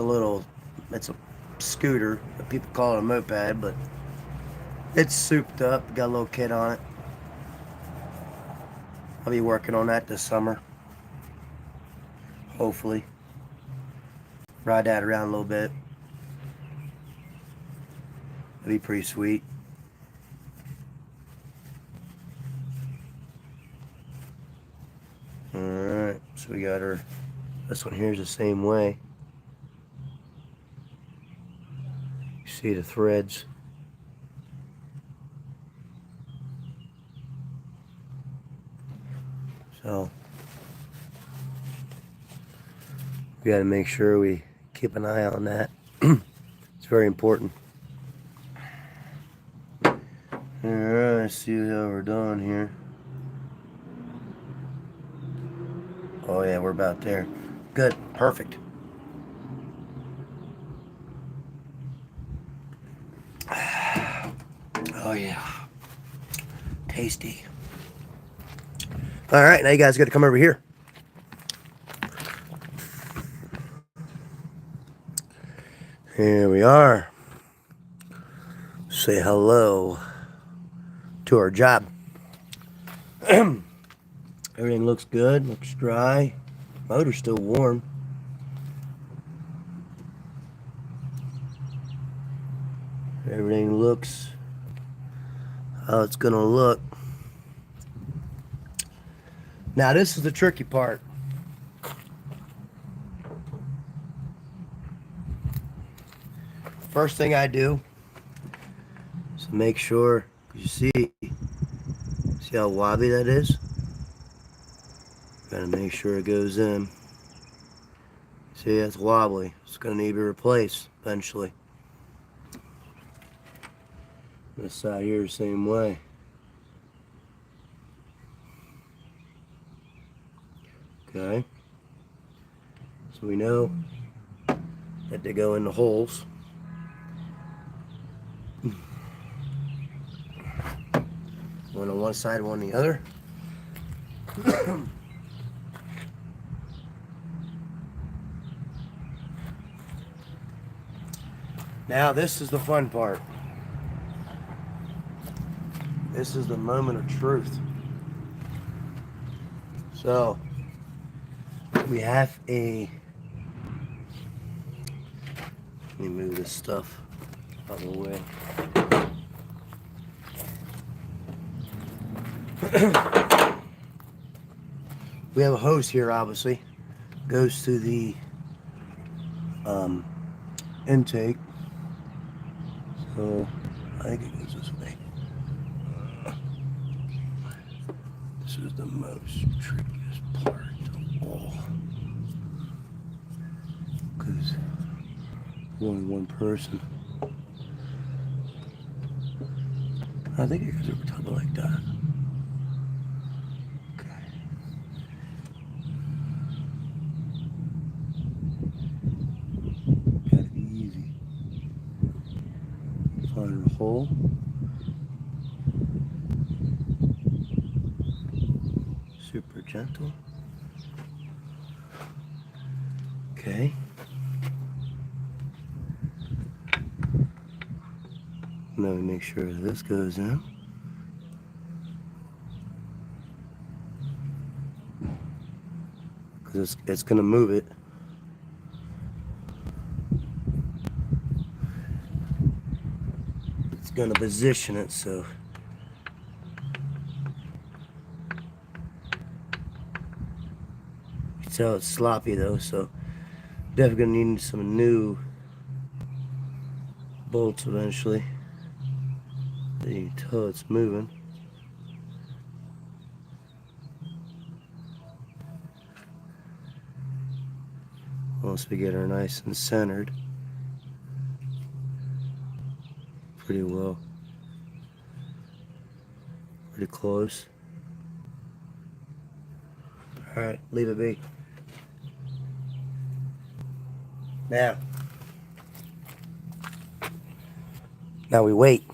S1: a scooter. People call it a moped, but it's souped up. Got a little kit on it. I'll be working on that this summer. Hopefully. Ride that around a little bit. That'd be pretty sweet. Alright, so we got her. This one here's the same way. You see the threads. So we got to make sure we keep an eye on that. It's very important. Alright, let's see how we're doing here. Oh yeah, we're about there. Good, perfect. Oh yeah, tasty. All right, now you guys got to come over here. Here we are. Say hello to our job. Everything looks good, looks dry. Motor's still warm. Everything looks how it's gonna look. Now this is the tricky part. First thing I do is make sure, you see how wobbly that is? Gotta make sure it goes in. See, that's wobbly. It's gonna need to be replaced eventually. This side here, the same way. Okay. So we know that they go in the holes. One on one side, one on the other. Now this is the fun part. This is the moment of truth. So we have a, let me move this stuff out of the way. We have a hose here, obviously. Goes to the intake. So I think it goes this way. This is the most trickiest part of all, because only one person. I think it goes over top of like that. Okay. Gotta be easy. Find a hole. Super gentle. Okay. Now we make sure this goes in. Because it's going to move it. It's going to position it so. You can tell it's sloppy though, so definitely going to need some new bolts eventually. You can tell it's moving. Once we get her nice and centered, pretty well, pretty close. All right, leave it be. Now we wait.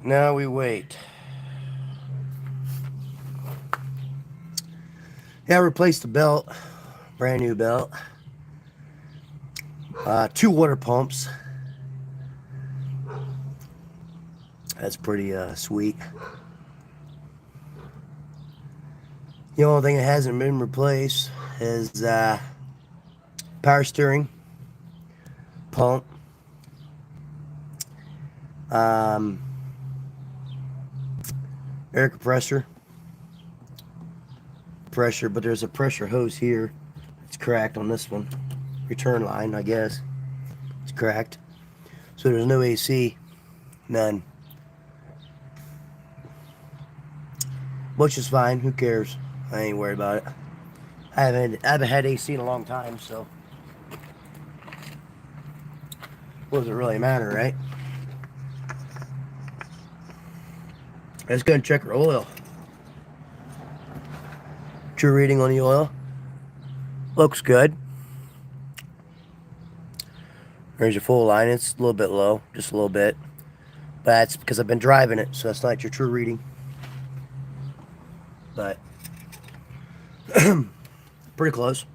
S1: Now we wait. Yeah, I replaced the belt. Brand new belt. 2 water pumps. That's pretty sweet. The only thing that hasn't been replaced is power steering, pump, air compressor, pressure, but there's a pressure hose here. It's cracked on this one. Return line, I guess. It's cracked. So there's no AC, none. Which is fine, who cares? I ain't worried about it. I haven't had AC in a long time, so what does it really matter, right? Let's go and check our oil. True reading on the oil. Looks good. There's your full line. It's a little bit low, just a little bit. But that's because I've been driving it, so that's not your true reading. But pretty close.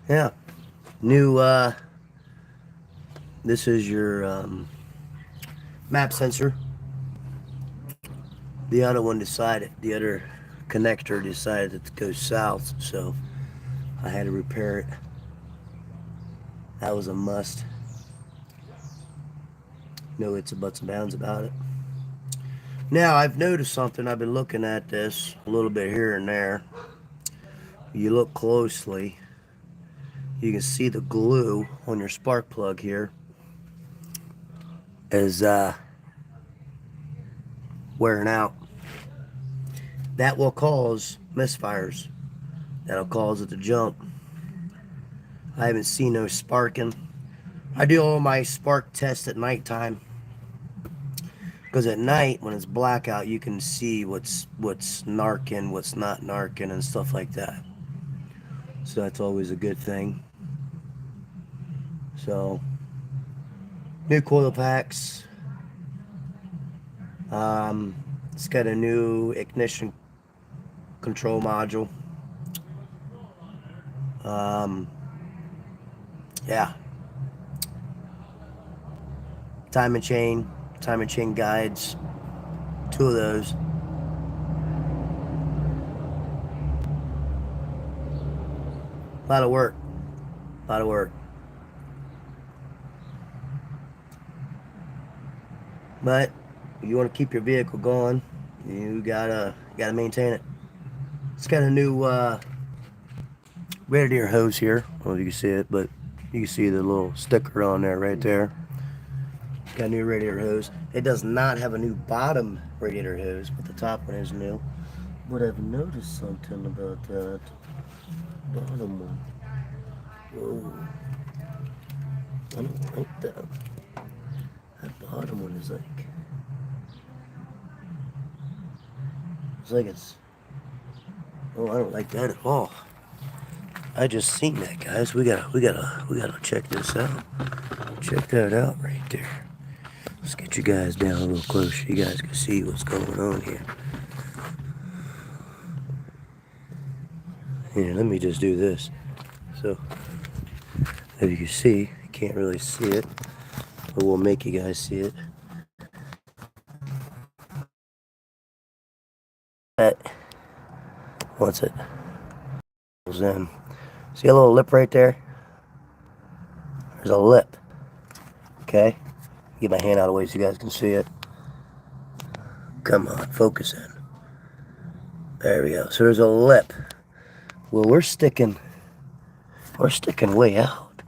S1: Yeah. New, this is your map sensor. The other one decided, the other connector decided to go south, so I had to repair it. That was a must. No ifs, buts, and bounds about it. Now, I've noticed something. I've been looking at this a little bit here and there. You look closely, you can see the glue on your spark plug here is wearing out. That will cause misfires. That'll cause it to jump. I haven't seen no sparking. I do all my spark tests at nighttime, because at night when it's blackout you can see what's narking, what's not narking, and stuff like that. So that's always a good thing. So new coil packs. It's got a new ignition control module. Yeah. Timing chain guides. 2 of those. A lot of work. A lot of work. But if you want to keep your vehicle going, you gotta maintain it. It's got a new radiator hose here. I don't know if you can see it, but you can see the little sticker on there right there. Got a new radiator hose. It does not have a new bottom radiator hose, but the top one is new. But I've noticed something about that bottom one. Whoa. I don't like that. That bottom one is like, it's, oh, I don't like that at all. I just seen that, guys. We gotta check this out. Check that out right there. Let's get you guys down a little closer. You guys can see what's going on here. Here, let me just do this. So, as you can see, you can't really see it, but we'll make you guys see it. That, what's it? In. See a little lip right there? There's a lip. Okay? Get my hand out of the way so you guys can see it. Come on, focus in. There we go. So there's a lip. Well, we're sticking way out.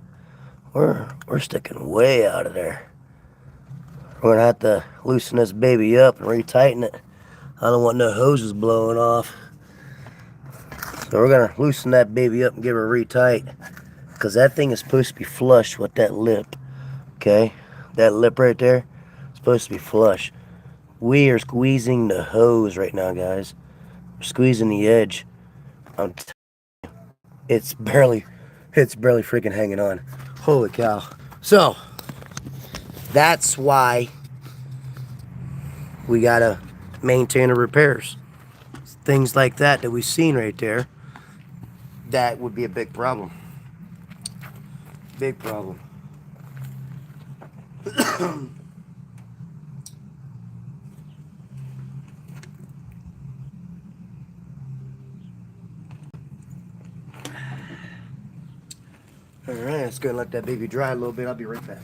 S1: We're sticking way out of there. We're gonna have to loosen this baby up and retighten it. I don't want no hoses blowing off. So we're gonna loosen that baby up and give her a retight, because that thing is supposed to be flush with that lip. Okay, that lip right there is supposed to be flush. We are squeezing the hose right now, guys. We're squeezing the edge. It's barely freaking hanging on. Holy cow. So that's why we gotta maintain the repairs. Things like that we've seen right there, that would be a big problem. Big problem. Alright, let's go and let that baby dry a little bit. I'll be right back.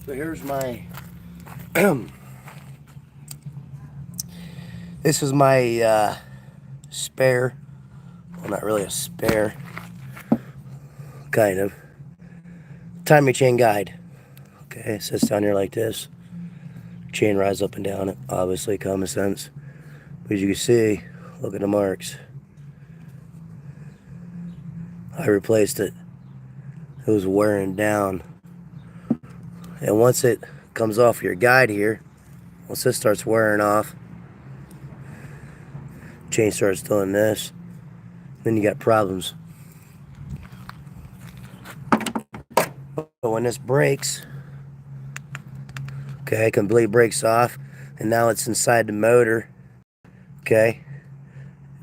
S1: So here's my this is my spare, well, not really a spare, kind of timing chain guide. Okay, it sits down here like this. Chain rise up and down, obviously common sense. But as you can see, look at the marks. I replaced it. It was wearing down. And once it comes off your guide here, once this starts wearing off, chain starts doing this, then you got problems. But when this breaks, okay, completely breaks off, and now it's inside the motor, okay,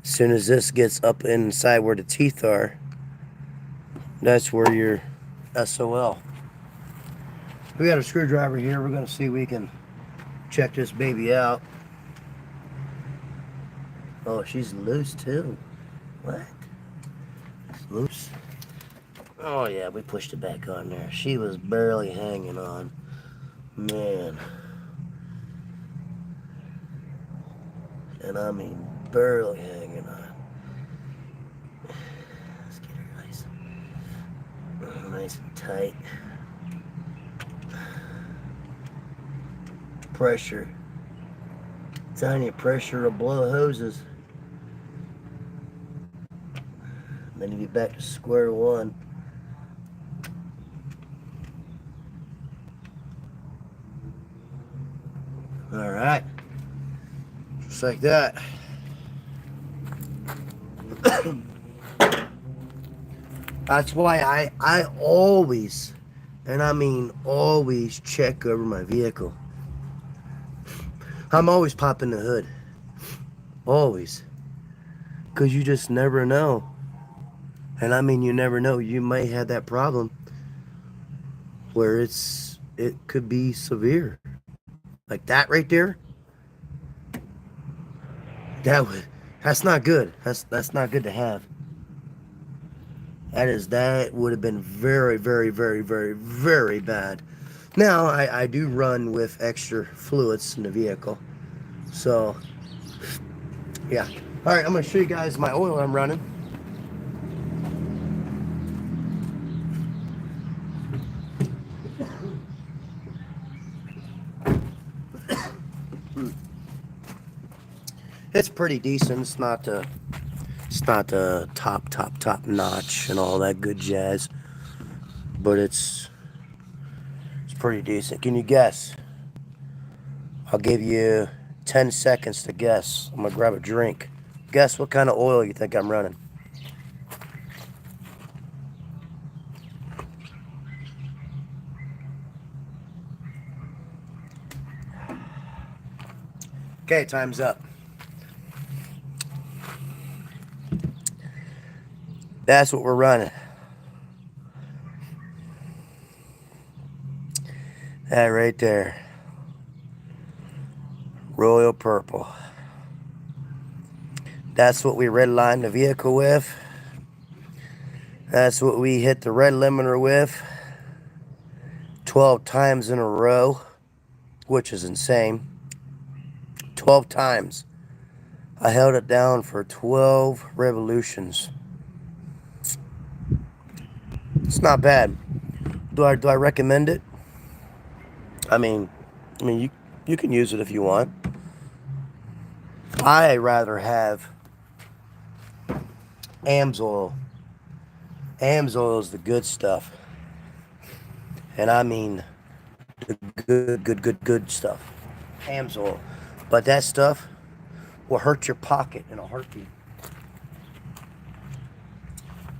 S1: as soon as this gets up inside where the teeth are, that's where you're SOL. We got a screwdriver here. We're going to see if we can check this baby out. Oh, she's loose too. What? It's loose. Oh yeah, we pushed it back on there. She was barely hanging on. Man. And I mean barely hanging on. Let's get her nice and tight. Pressure. Tiny pressure to blow hoses. And then you get back to square one. Alright. Just like that. That's why I always, and I mean always, check over my vehicle. I'm always popping the hood. Always. Because you just never know. And I mean, you never know. You might have that problem where it could be severe. Like that right there. That's not good. That's not good to have. That would have been very, very, very, very, very bad. Now, I do run with extra fluids in the vehicle. So, yeah. Alright, I'm going to show you guys my oil I'm running. It's pretty decent. It's not the top notch and all that good jazz. But it's pretty decent. Can you guess? I'll give you 10 seconds to guess. I'm going to grab a drink. Guess what kind of oil you think I'm running. Okay, time's up. That's what we're running. That right there. Royal Purple. That's what we redlined the vehicle with. That's what we hit the red limiter with 12 times in a row, which is insane. 12 times. I held it down for 12 revolutions. It's not bad. Do I recommend it? I mean you can use it if you want. I rather have AMSOIL. AMSOIL is the good stuff. And I mean the good stuff. AMSOIL. But that stuff will hurt your pocket in a heartbeat.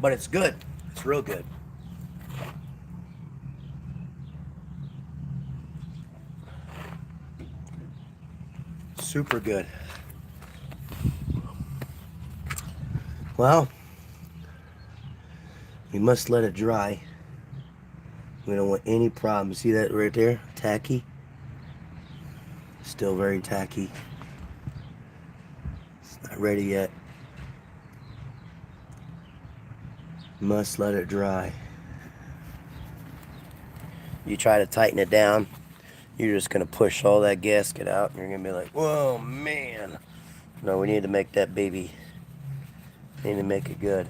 S1: But it's good. It's real good. Super good. Well, we must let it dry. We don't want any problems. See that right there? Tacky. Still very tacky. It's not ready yet. Must let it dry. You try to tighten it down, you're just going to push all that gasket out, and you're going to be like, whoa, man. No, we need to make that baby, we need to make it good.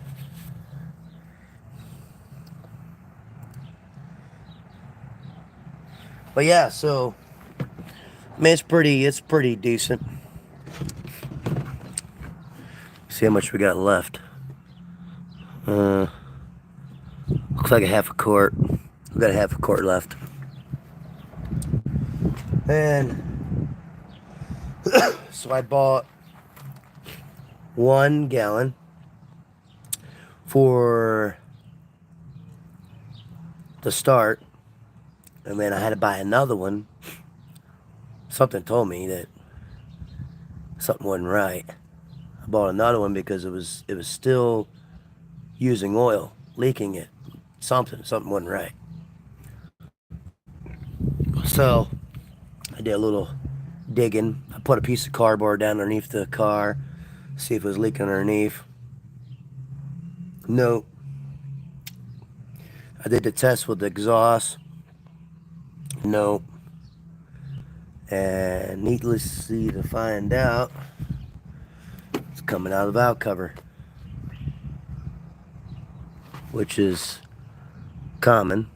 S1: But yeah, so I mean, it's pretty decent. See how much we got left. Uh, Looks like a half a quart. We got a half a quart left. And so I bought 1 gallon for the start, and then I had to buy another one. Something told me that something wasn't right. I bought another one because it was still using oil, leaking it. Something wasn't right. So I did a little digging. I put a piece of cardboard down underneath the car, see if it was leaking underneath. No. I did the test with the exhaust. No. And needlessly to find out, it's coming out of the valve cover, which is common.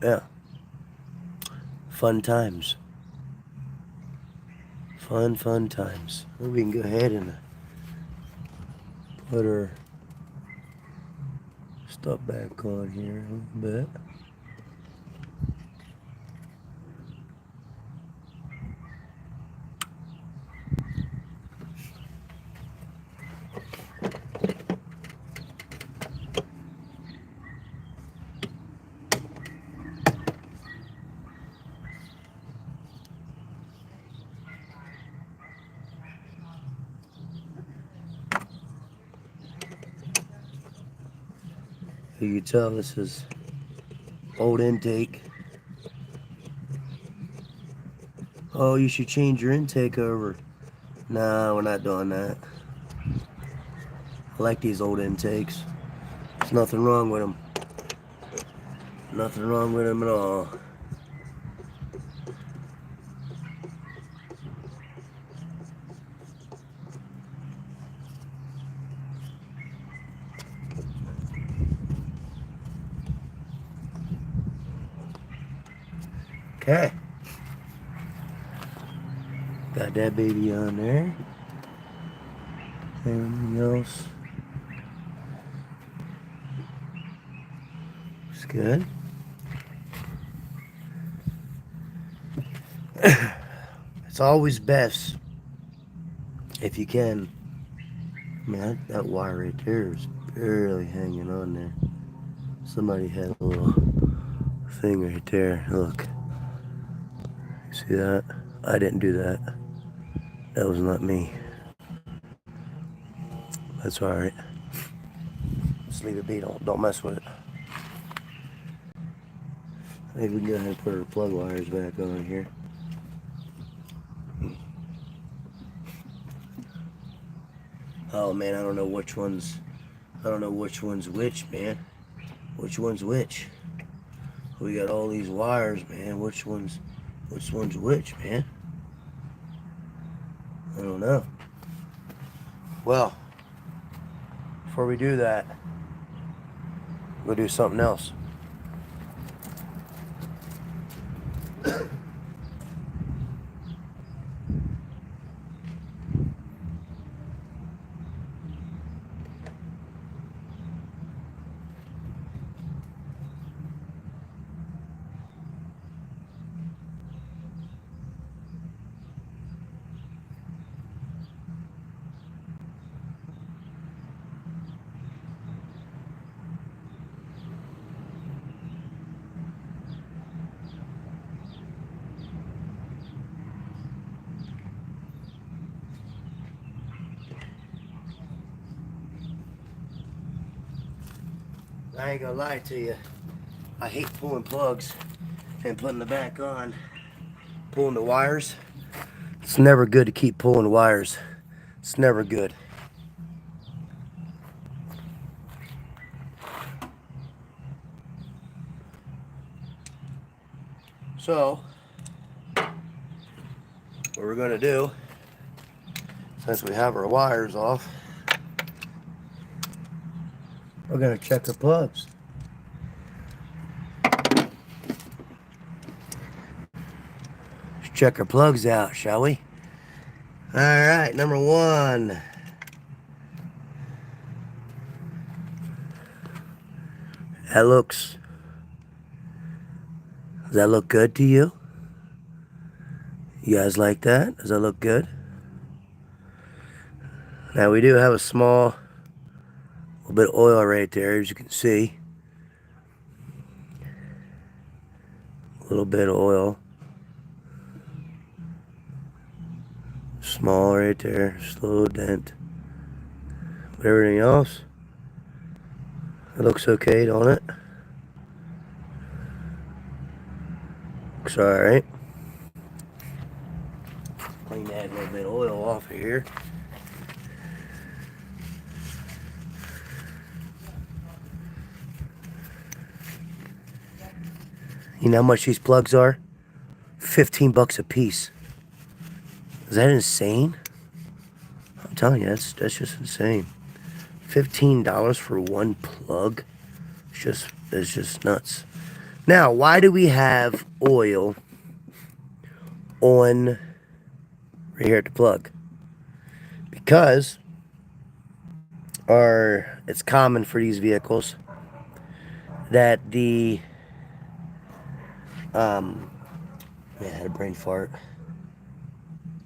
S1: Yeah. Fun times. Fun times. Well, we can go ahead and put our stuff back on here a little bit. You can tell this is old intake. Oh, you should change your intake over. Nah, we're not doing that. I like these old intakes. There's nothing wrong with them. Nothing wrong with them at all. Okay. Got that baby on there. Anything else? It's good. It's always best if you can. I mean, that wire right there is barely hanging on there. Somebody had a little thing right there. Look. You see that? I didn't do that. That was not me. That's alright. Just leave it be. Don't mess with it. Maybe we can go ahead and put our plug wires back on here. Oh man, I don't know which one's which, man. Which one's which? We got all these wires, man. Which one's which, man? I don't know. Well, before we do that, we'll do something else. I ain't gonna lie to you. I hate pulling plugs and putting them back on. Pulling the wires. It's never good to keep pulling wires. It's never good. So, what we're gonna do, since we have our wires off, We're gonna check her plugs. Let's check her plugs out, shall we? Alright, number one. Does that look good to you? You guys like that? Does that look good? Now we do have a small little bit of oil right there, as you can see. A little bit of oil. Small right there, just a little dent. But everything else, it looks okay, don't it? Looks alright. Clean that little bit of oil off of here. You know how much these plugs are? 15 bucks a piece. Is that insane? I'm telling you, that's just insane. $15 for one plug. It's just nuts. Now, why do we have oil on right here at the plug? Because it's common for these vehicles that the man, I had a brain fart.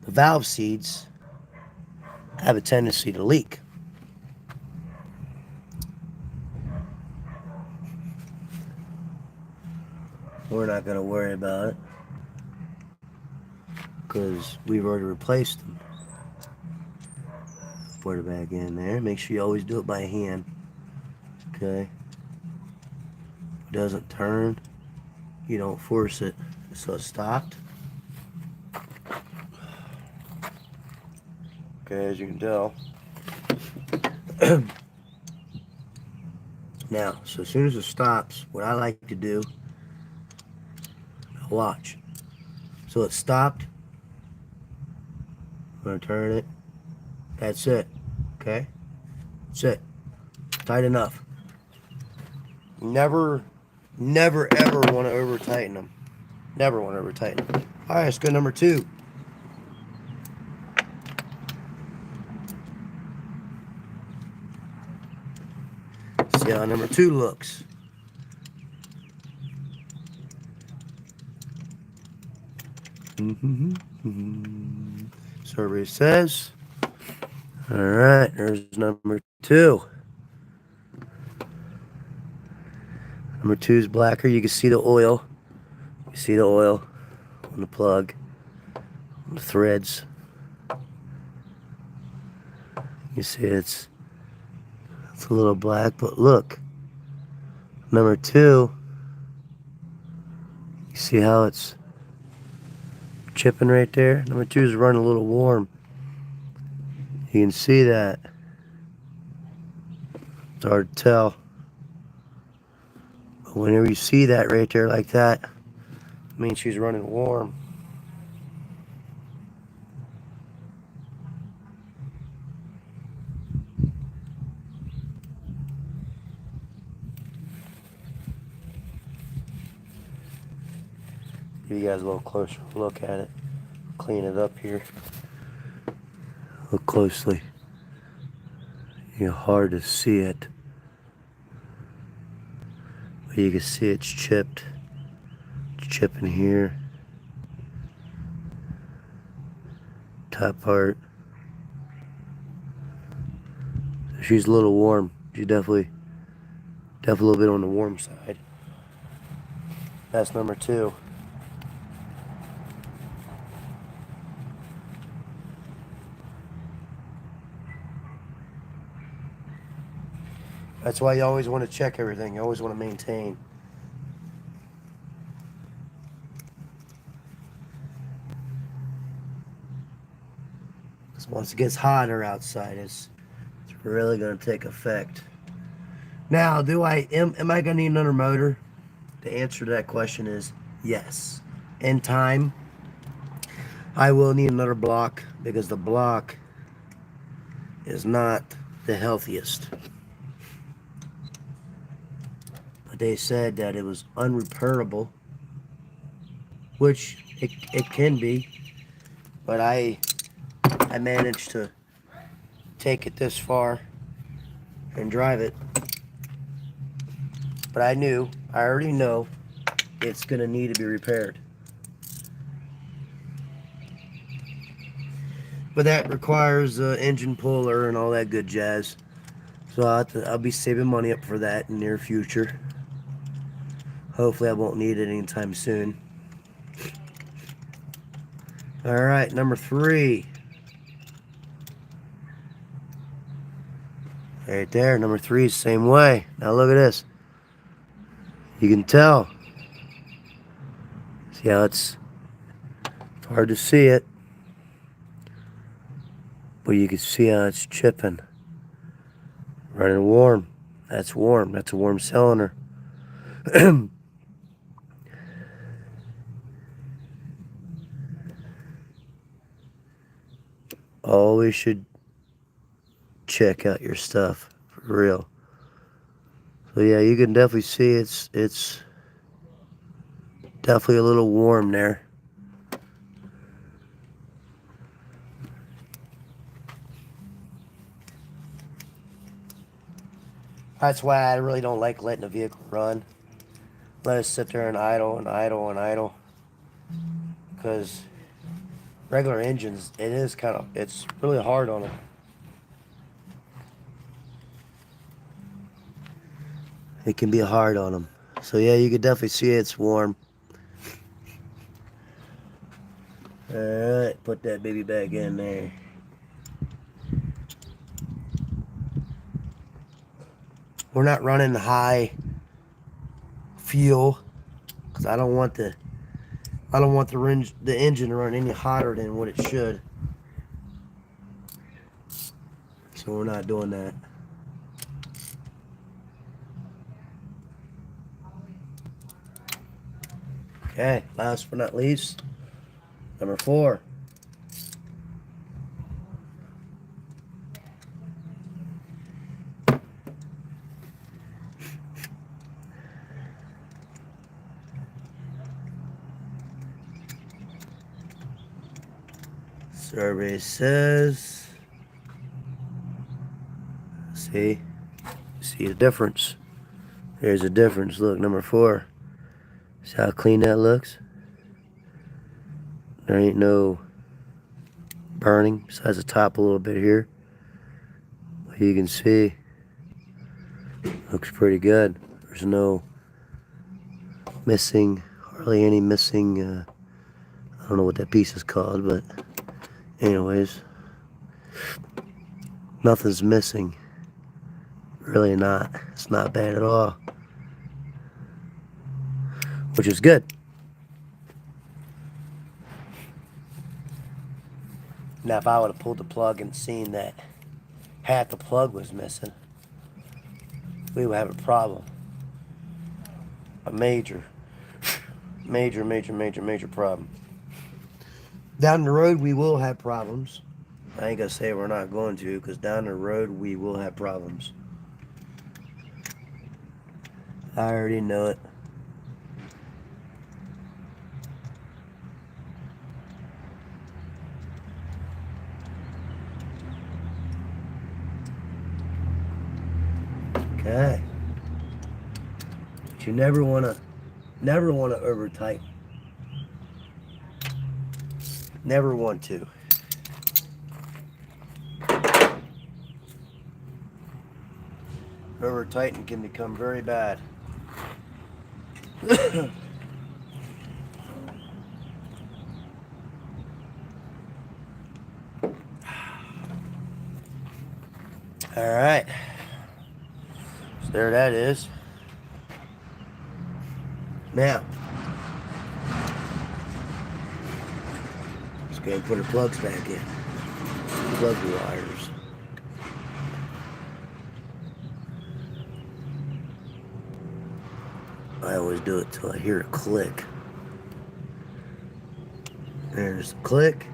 S1: The valve seeds have a tendency to leak. We're not going to worry about it because we've already replaced them. Put it back in there. Make sure you always do it by hand. Okay? If it doesn't turn, you don't force it. So it stopped. Okay, as you can tell. Now, so as soon as it stops, what I like to do, watch. So it stopped. I'm going to turn it. That's it. Okay? That's it. Tight enough. Never ever want to over tighten them. Never want to over tighten them. Alright, let's go number two. See how number two looks. Survey says. Alright, there's number two. Number two is blacker. You can see the oil. You see the oil on the plug, on the threads. You see it's a little black, but look. Number two, you see how it's chipping right there? Number two is running a little warm. You can see that. It's hard to tell. But whenever you see that right there like that, it means she's running warm. Give you guys a little closer look at it. Clean it up here. Look closely. You're hard to see it. But you can see it's chipped. It's chipping here. Top part. She's a little warm. She's definitely a little bit on the warm side. That's number two. That's why you always want to check everything. You always want to maintain. Because once it gets hotter outside, it's really going to take effect. Now, am I going to need another motor? The answer to that question is yes. In time, I will need another block because the block is not the healthiest. but they said that it was unrepairable, which it can be, but I managed to take it this far and drive it. But I already know it's gonna need to be repaired. But that requires engine puller and all that good jazz. So I'll be saving money up for that in the near future. Hopefully I won't need it anytime soon. Alright, number 3. Right there, number 3 is the same way. Now look at this. You can tell. See how it's hard to see it, but you can see how it's chipping. Running warm. That's warm. That's a warm cylinder. Always should check out your stuff for real. So yeah, you can definitely see it's definitely a little warm there. That's why I really don't like letting the vehicle run. Let it sit there and idle and idle and idle. Because regular engines, it's really hard on them. It can be hard on them. So yeah, you can definitely see it's warm. Alright, put that baby back in there. We're not running high fuel because I don't want the engine to run any hotter than what it should. So we're not doing that. Okay, last but not least, number 4. Survey says, see the difference. There's a difference. Look, number 4. See how clean that looks? There ain't no burning besides the top a little bit here. But you can see, looks pretty good. There's no missing, hardly any missing, I don't know what that piece is called, but anyways, nothing's missing. Really not. It's not bad at all. Which is good. Now if I would have pulled the plug and seen that half the plug was missing, we would have a problem. A major problem. Down the road we will have problems. I ain't gonna say we're not going to, because down the road we will have problems. I already know it. Okay. But you never wanna over tighten. Never want to. Over tighten can become very bad. Alright. So there that is. Now, let's go ahead and put our plugs back in. Plug the wires. I always do it till I hear a click. There's a click.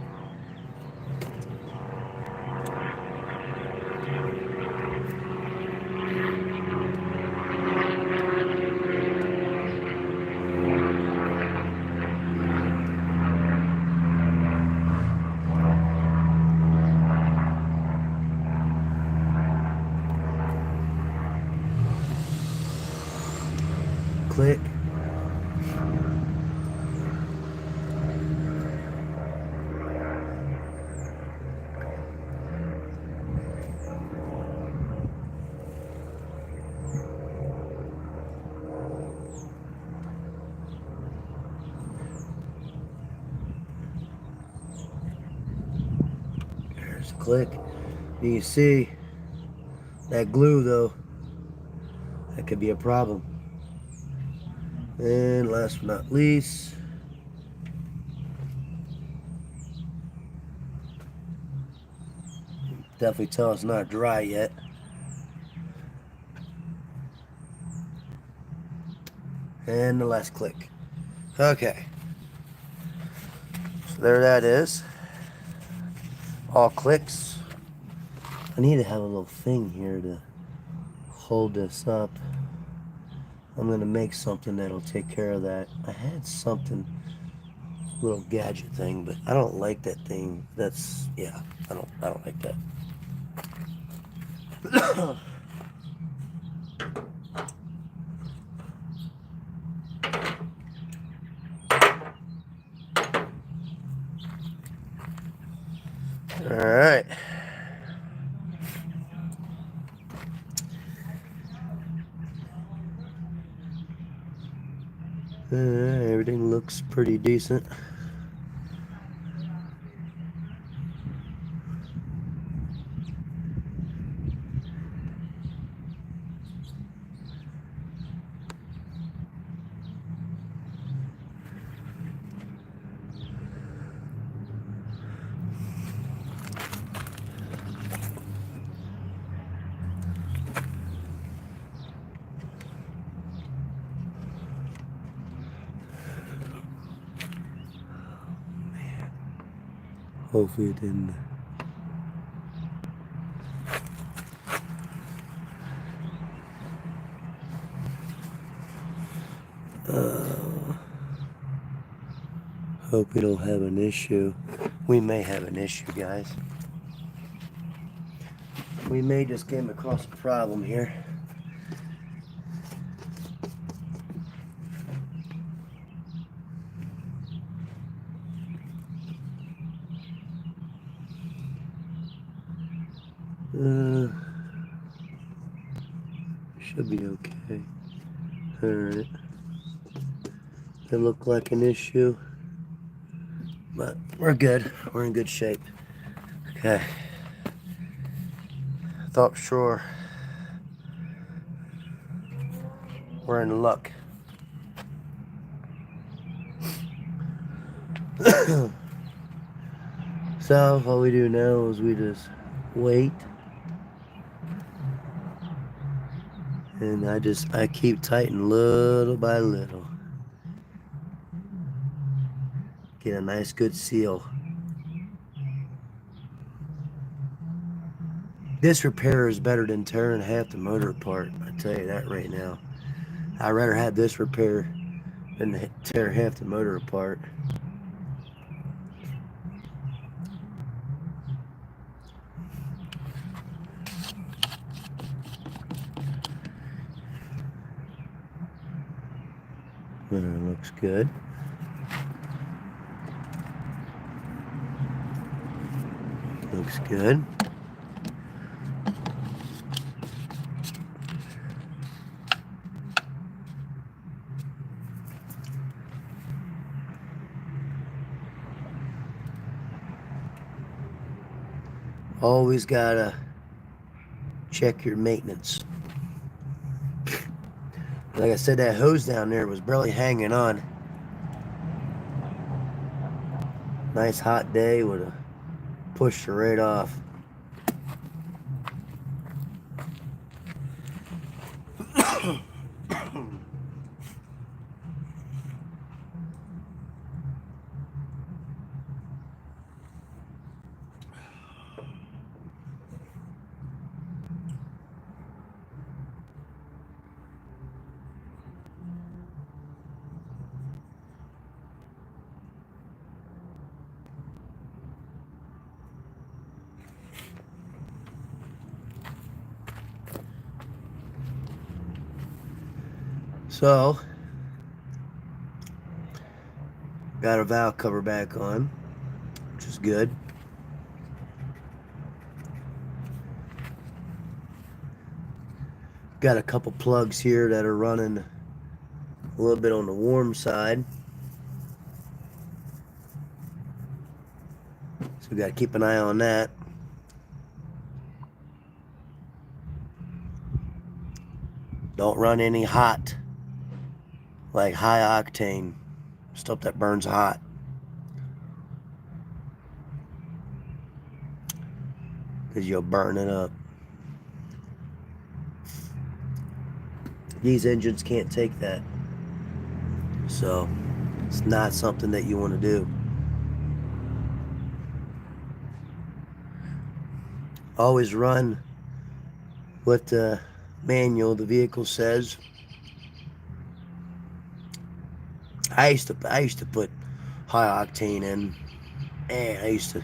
S1: Just click. You can see that glue though, that could be a problem. And last but not least, definitely tell it's not dry yet. And the last click. Okay. So there that is. All clicks. I need to have a little thing here to hold this up. I'm going to make something that'll take care of that. I had something, little gadget thing, but I don't like that thing. That's, yeah, I don't like that. All right. Everything looks pretty decent. Hopefully it didn't. Hope we don't have an issue. We may have an issue, guys. We may just came across a problem here. Should be okay. Alright. It looked like an issue. But we're good. We're in good shape. Okay. Thought sure we're in luck. So all we do now is we just wait. And I keep tightening little by little. Get a nice good seal. This repair is better than tearing half the motor apart. I tell you that right now. I'd rather have this repair than tear half the motor apart. Looks good. Looks good. Always gotta check your maintenance. Like I said, that hose down there was barely hanging on. Nice hot day would have pushed her right off. So, got a valve cover back on, which is good. Got a couple plugs here that are running a little bit on the warm side. So we got to keep an eye on that. Don't run any hot, like high octane stuff that burns hot. Because you'll burn it up. These engines can't take that. So it's not something that you want to do. Always run what the manual of the vehicle says. I used to put high octane in, and I used to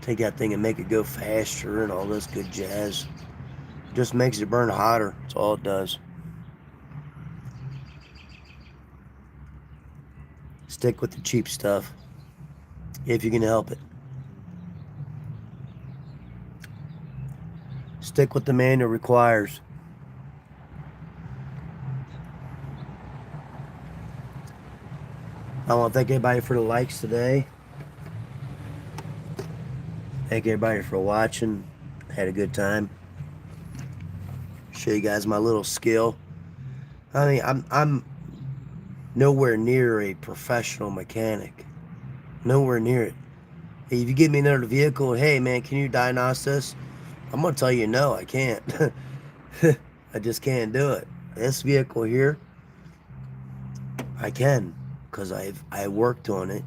S1: take that thing and make it go faster and all this good jazz. It just makes it burn hotter. That's all it does. Stick with the cheap stuff if you can help it. Stick with the manual requires. I want to thank everybody for the likes today. Thank everybody for watching. Had a good time. Show you guys my little skill. I mean, I'm nowhere near a professional mechanic. Nowhere near it. If you give me another vehicle, hey man, can you diagnose this? I'm gonna tell you no, I can't. I just can't do it. This vehicle here, I can, because I worked on it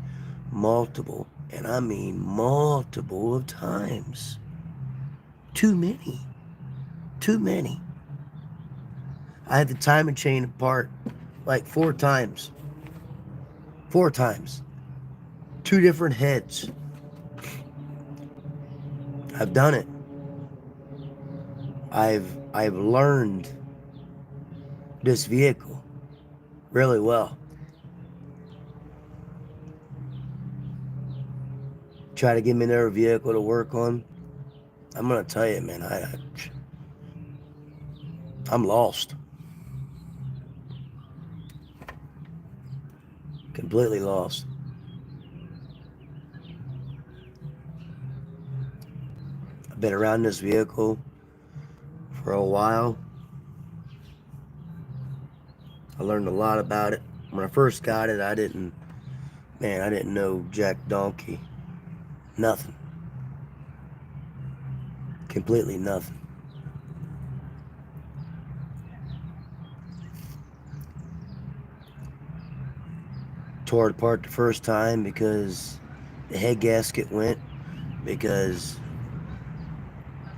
S1: multiple, and I mean multiple of times. Too many. Too many. I had the timing chain apart like 4 times. 4 times. 2 different heads. I've done it. I've learned this vehicle really well. Try to give me another vehicle to work on. I'm gonna tell you, man, I'm lost. Completely lost. I've been around this vehicle for a while. I learned a lot about it. When I first got it, I didn't know jack donkey. Nothing. Completely nothing. Tore it apart the first time because the head gasket went, because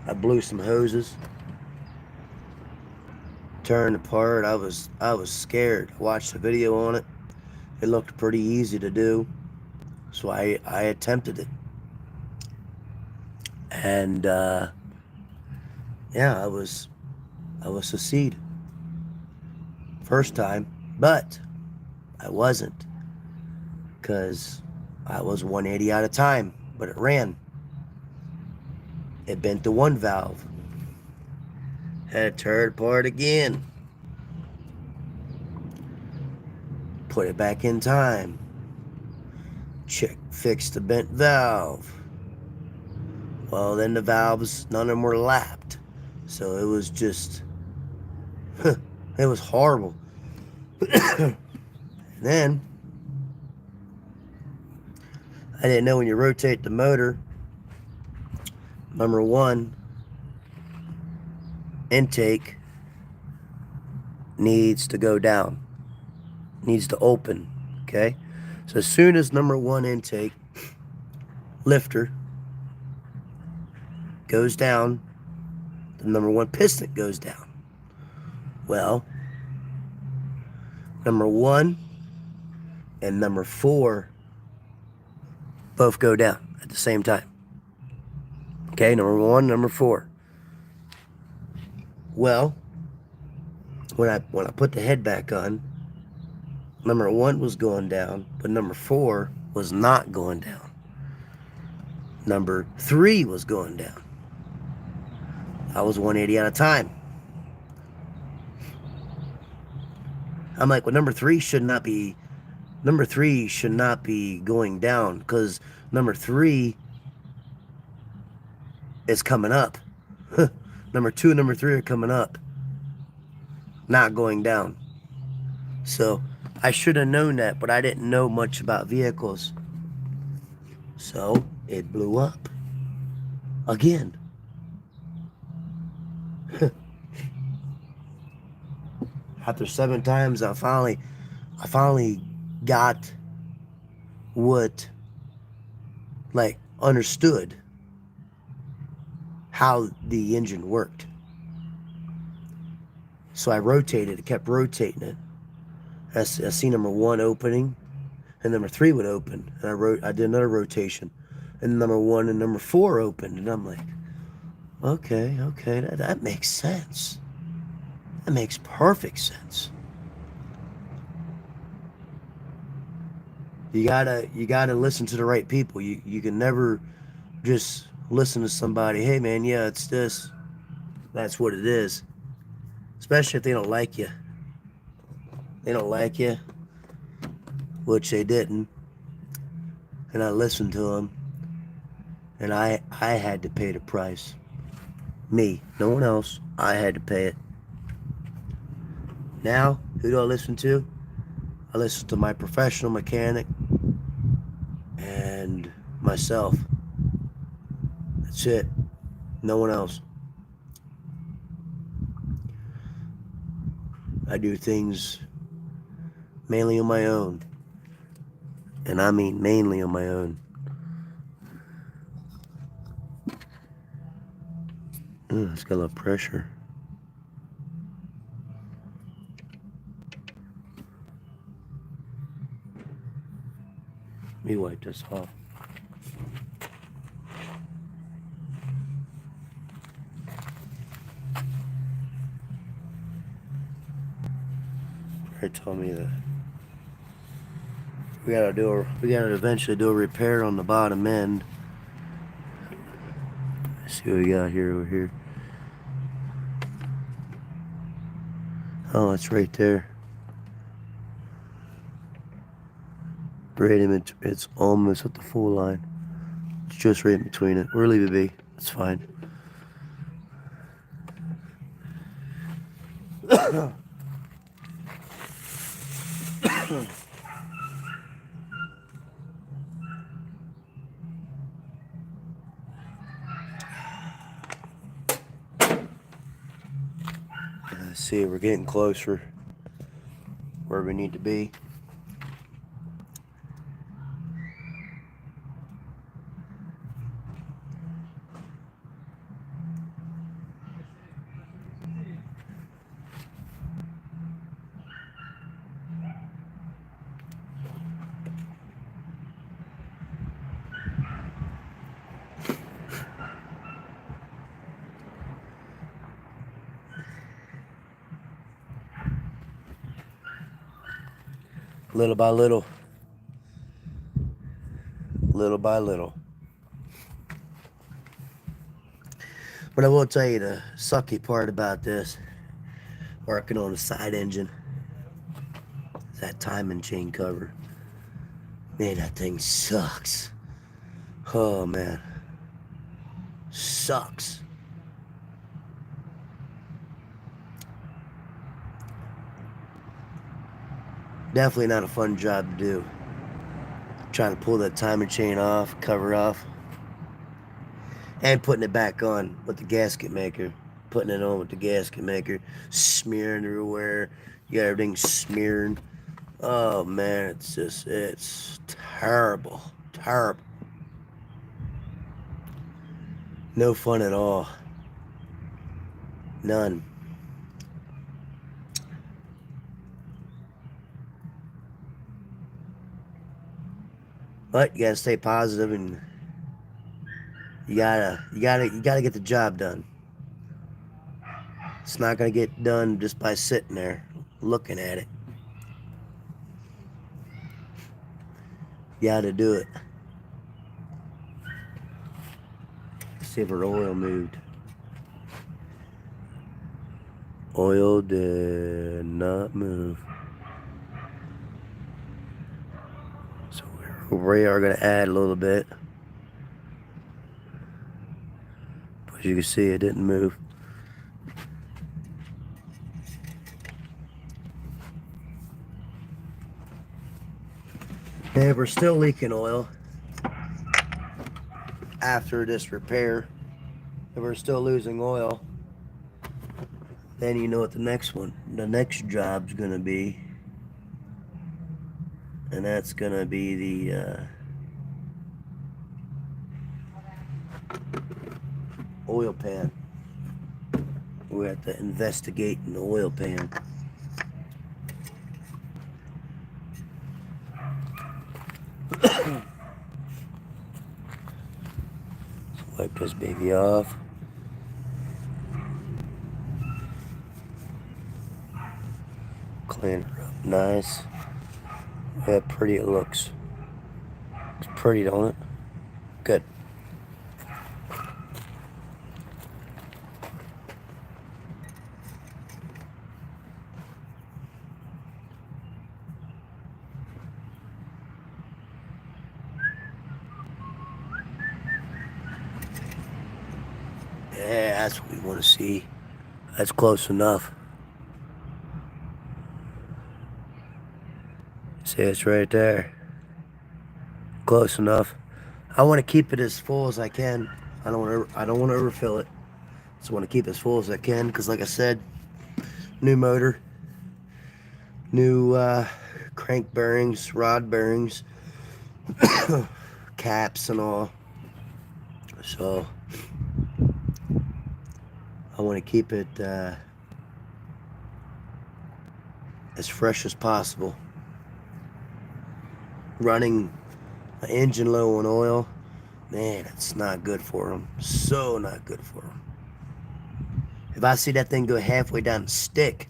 S1: I blew some hoses. Turned apart. I was scared. I watched the video on it. It looked pretty easy to do, so I attempted it. And yeah, I was succeed first time, but I wasn't, because I was 180 out of time, but it ran. It bent the one valve. Had to tear it apart again. Put it back in time. Fix the bent valve. Well, then the valves, none of them were lapped. So it was just, it was horrible. Then, I didn't know when you rotate the motor, number 1, intake needs to go down. Needs to open, okay? So as soon as number 1 intake lifter goes down, the number 1 piston goes down. Well, number 1 and number 4 both go down at the same time. Okay, number 1, number 4. Well, when I put the head back on, number 1 was going down, but number 4 was not going down. Number 3 was going down. I was 180 out of time. I'm like, well, number 3 should not be going down, because number 3 is coming up. Number 2 and number 3 are coming up. not going down. So I should have known that, but I didn't know much about vehicles. So it blew up again. After 7 times, I finally got what, like, understood how the engine worked. So I rotated it, kept rotating it. I see number 1 opening, and number 3 would open, and I did another rotation, and number 1 and number 4 opened, and I'm like, okay, that makes sense. That makes perfect sense. You gotta listen to the right people. You can never just listen to somebody. Hey man, yeah, it's this. That's what it is. Especially if they don't like you. They don't like you, which they didn't. And I listened to them, and I had to pay the price. Me, no one else. I had to pay it. Now, who do I listen to? I listen to my professional mechanic and myself. That's it. No one else. I do things mainly on my own. And I mean mainly on my own. It's got a lot of pressure. Let me wipe this off. They told me that we gotta eventually do a repair on the bottom end. Let's see what we got here over here. Oh, it's right there. Right in it. It's almost at the full line. It's just right in between it. We'll leave it be. It's fine. Let's see, we're getting closer where we need to be. Little by little. Little by little. But I will tell you the sucky part about this, working on a side engine, is that timing chain cover. Man, that thing sucks. Oh man. Sucks. Definitely not a fun job to do. Trying to pull that timing chain off, cover off, and putting it back on with the gasket maker. Putting it on with the gasket maker, smearing everywhere. You got everything smearing. Oh man, it's terrible. Terrible. No fun at all. None. But you gotta stay positive, and you gotta get the job done. It's not gonna get done just by sitting there looking at it. You gotta do it. See if her oil moved. Oil did not move. So we are going to add a little bit. But as you can see, it didn't move. And if we're still leaking oil after this repair, if we're still losing oil, then you know what the next job's gonna be. And that's gonna be the oil pan. We have to investigate in the oil pan. Wipe this baby off. Clean her up nice. Look how pretty it looks. It's pretty, don't it? Good. Yeah, that's what we want to see. That's close enough. See, it's right there. Close enough. I want to keep it as full as I can. I don't want to overfill it. Just want to keep it as full as I can because, like I said, new motor, new crank bearings, rod bearings, caps and all. So I want to keep it as fresh as possible. Running an engine low on oil, man, it's not good for them. So not good for them. If I see that thing go halfway down the stick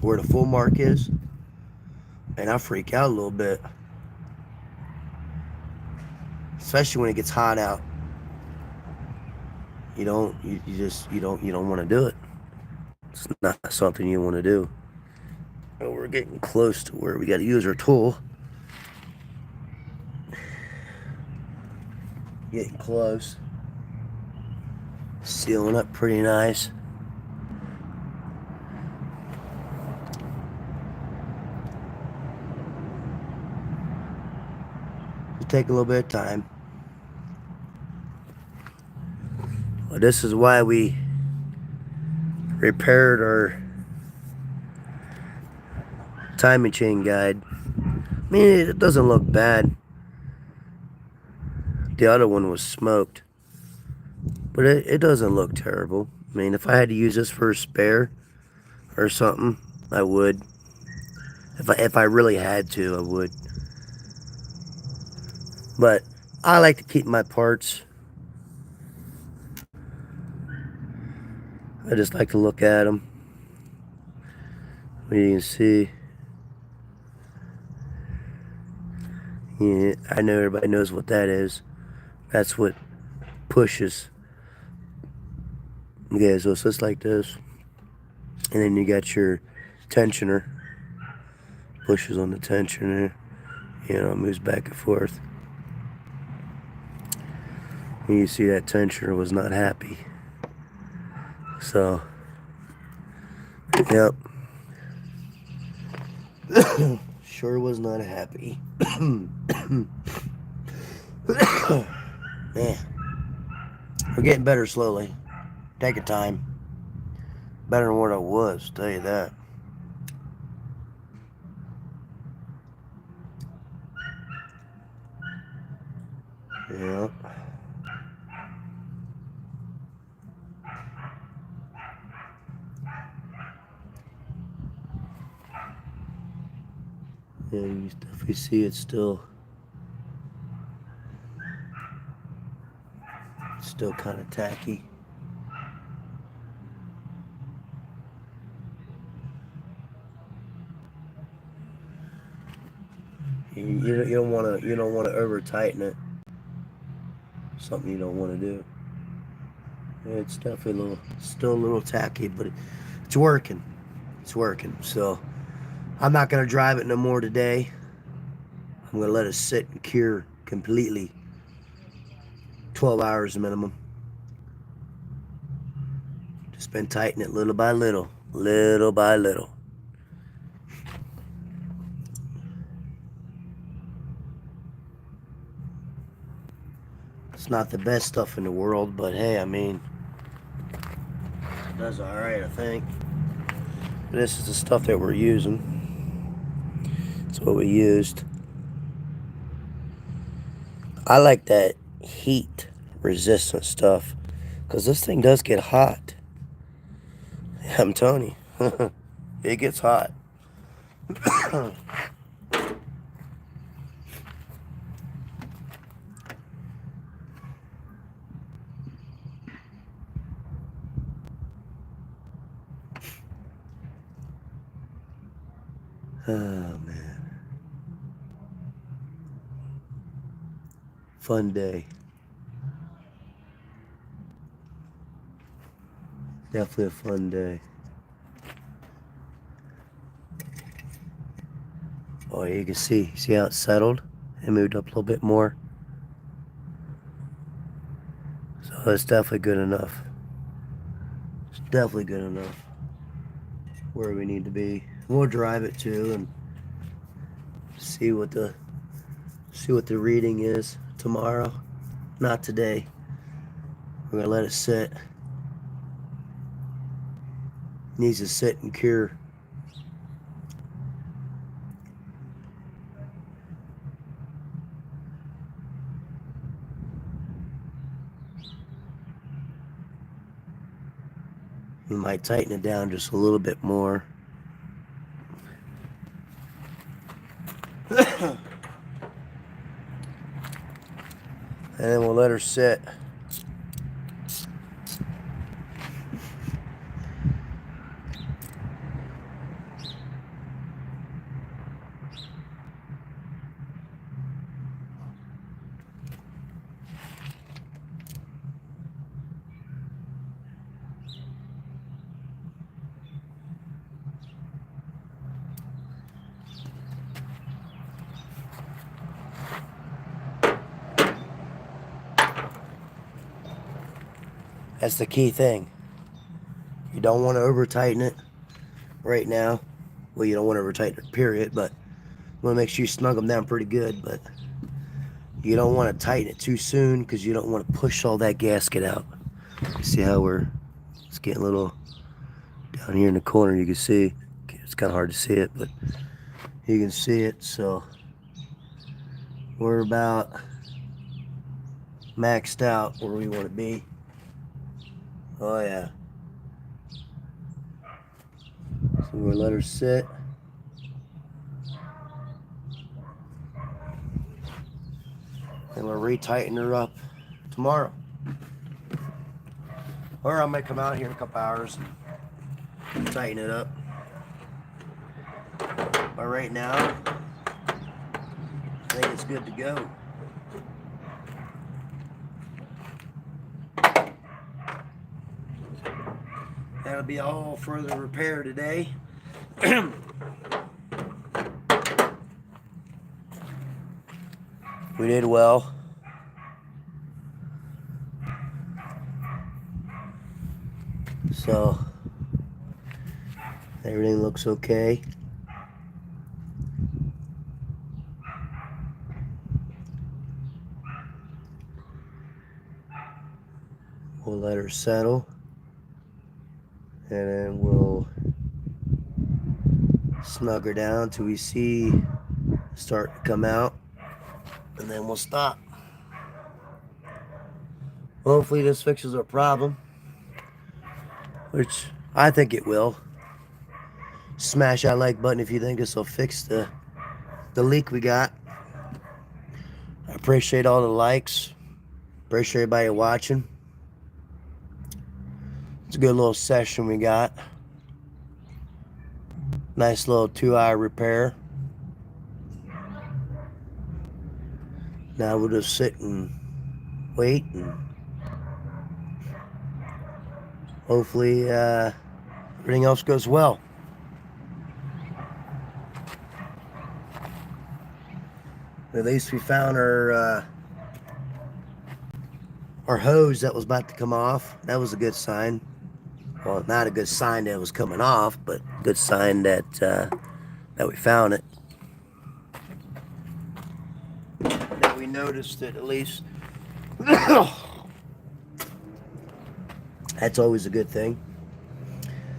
S1: where the full mark is, and I freak out a little bit. Especially when it gets hot out. You don't want to do it. It's not something you want to do. But we're getting close to where we got to use our tool. Getting close. Sealing up pretty nice. It'll take a little bit of time. Well, this is why we repaired our timing chain guide. I mean, it doesn't look bad. The other one was smoked. But it doesn't look terrible. I mean, if I had to use this for a spare or something, I would. If I really had to, I would. But I like to keep my parts. I just like to look at them. You can see. Yeah, I know everybody knows what that is. That's what pushes. Okay, so it's just like this. And then you got your tensioner. Pushes on the tensioner. You know, it moves back and forth. And you see that tensioner was not happy. So, yep. Sure was not happy. Man, we're getting better slowly. Take your time. Better than what I was, tell you that. Yeah. Yeah, you definitely see it's still kind of tacky. You don't want to over tighten it. Something you don't want to do. It's definitely still a little tacky, but it's working. It's working. So I'm not gonna drive it no more today. I'm gonna let it sit and cure completely. 12 hours minimum. Just been tightening it little by little, little by little. It's not the best stuff in the world, but hey, I mean, it does alright, I think. This is the stuff that we're using. It's what we used. I like that heat resistant stuff because this thing does get hot. I'm telling you, it gets hot. Oh man, fun day. Definitely a fun day. Oh, you can see how it's settled? It moved up a little bit more. So it's definitely good enough. It's definitely good enough where we need to be. We'll drive it too and see what the reading is tomorrow. Not today. We're gonna let it sit. Needs to sit and cure. We might tighten it down just a little bit more. And then we'll let her sit. That's the key thing. You don't want to over tighten it right now. Well, you don't want to over tighten it, period, but you want to make sure you snug them down pretty good, but you don't want to tighten it too soon because you don't want to push all that gasket out. See how it's getting a little down here in the corner. You can see, it's kind of hard to see it, but you can see it. So we're about maxed out where we want to be. Oh yeah. So we'll let her sit. And we'll re-tighten her up tomorrow. Or I might come out here in a couple hours and tighten it up. But right now, I think it's good to go. That'll be all for the repair today. We did well. So everything looks okay. We'll let her settle. And then we'll snug her down till we see start to come out, and then we'll stop. Hopefully this fixes our problem, which I think it will. Smash that like button if you think this will fix the leak we got. I appreciate all the likes. Appreciate everybody watching. It's a good little session we got. Nice little 2-eye repair. Now we'll just sit and wait, and hopefully everything else goes well. At least we found our hose that was about to come off. That was a good sign. Well, not a good sign that it was coming off, but a good sign that that we found it. That we noticed it at least. That's always a good thing.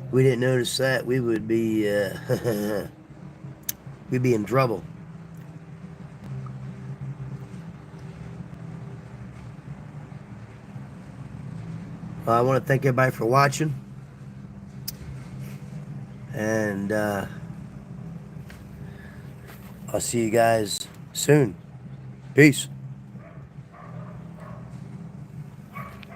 S1: If we didn't notice that, we would be we'd be in trouble. I want to thank everybody for watching, and I'll see you guys soon. Peace.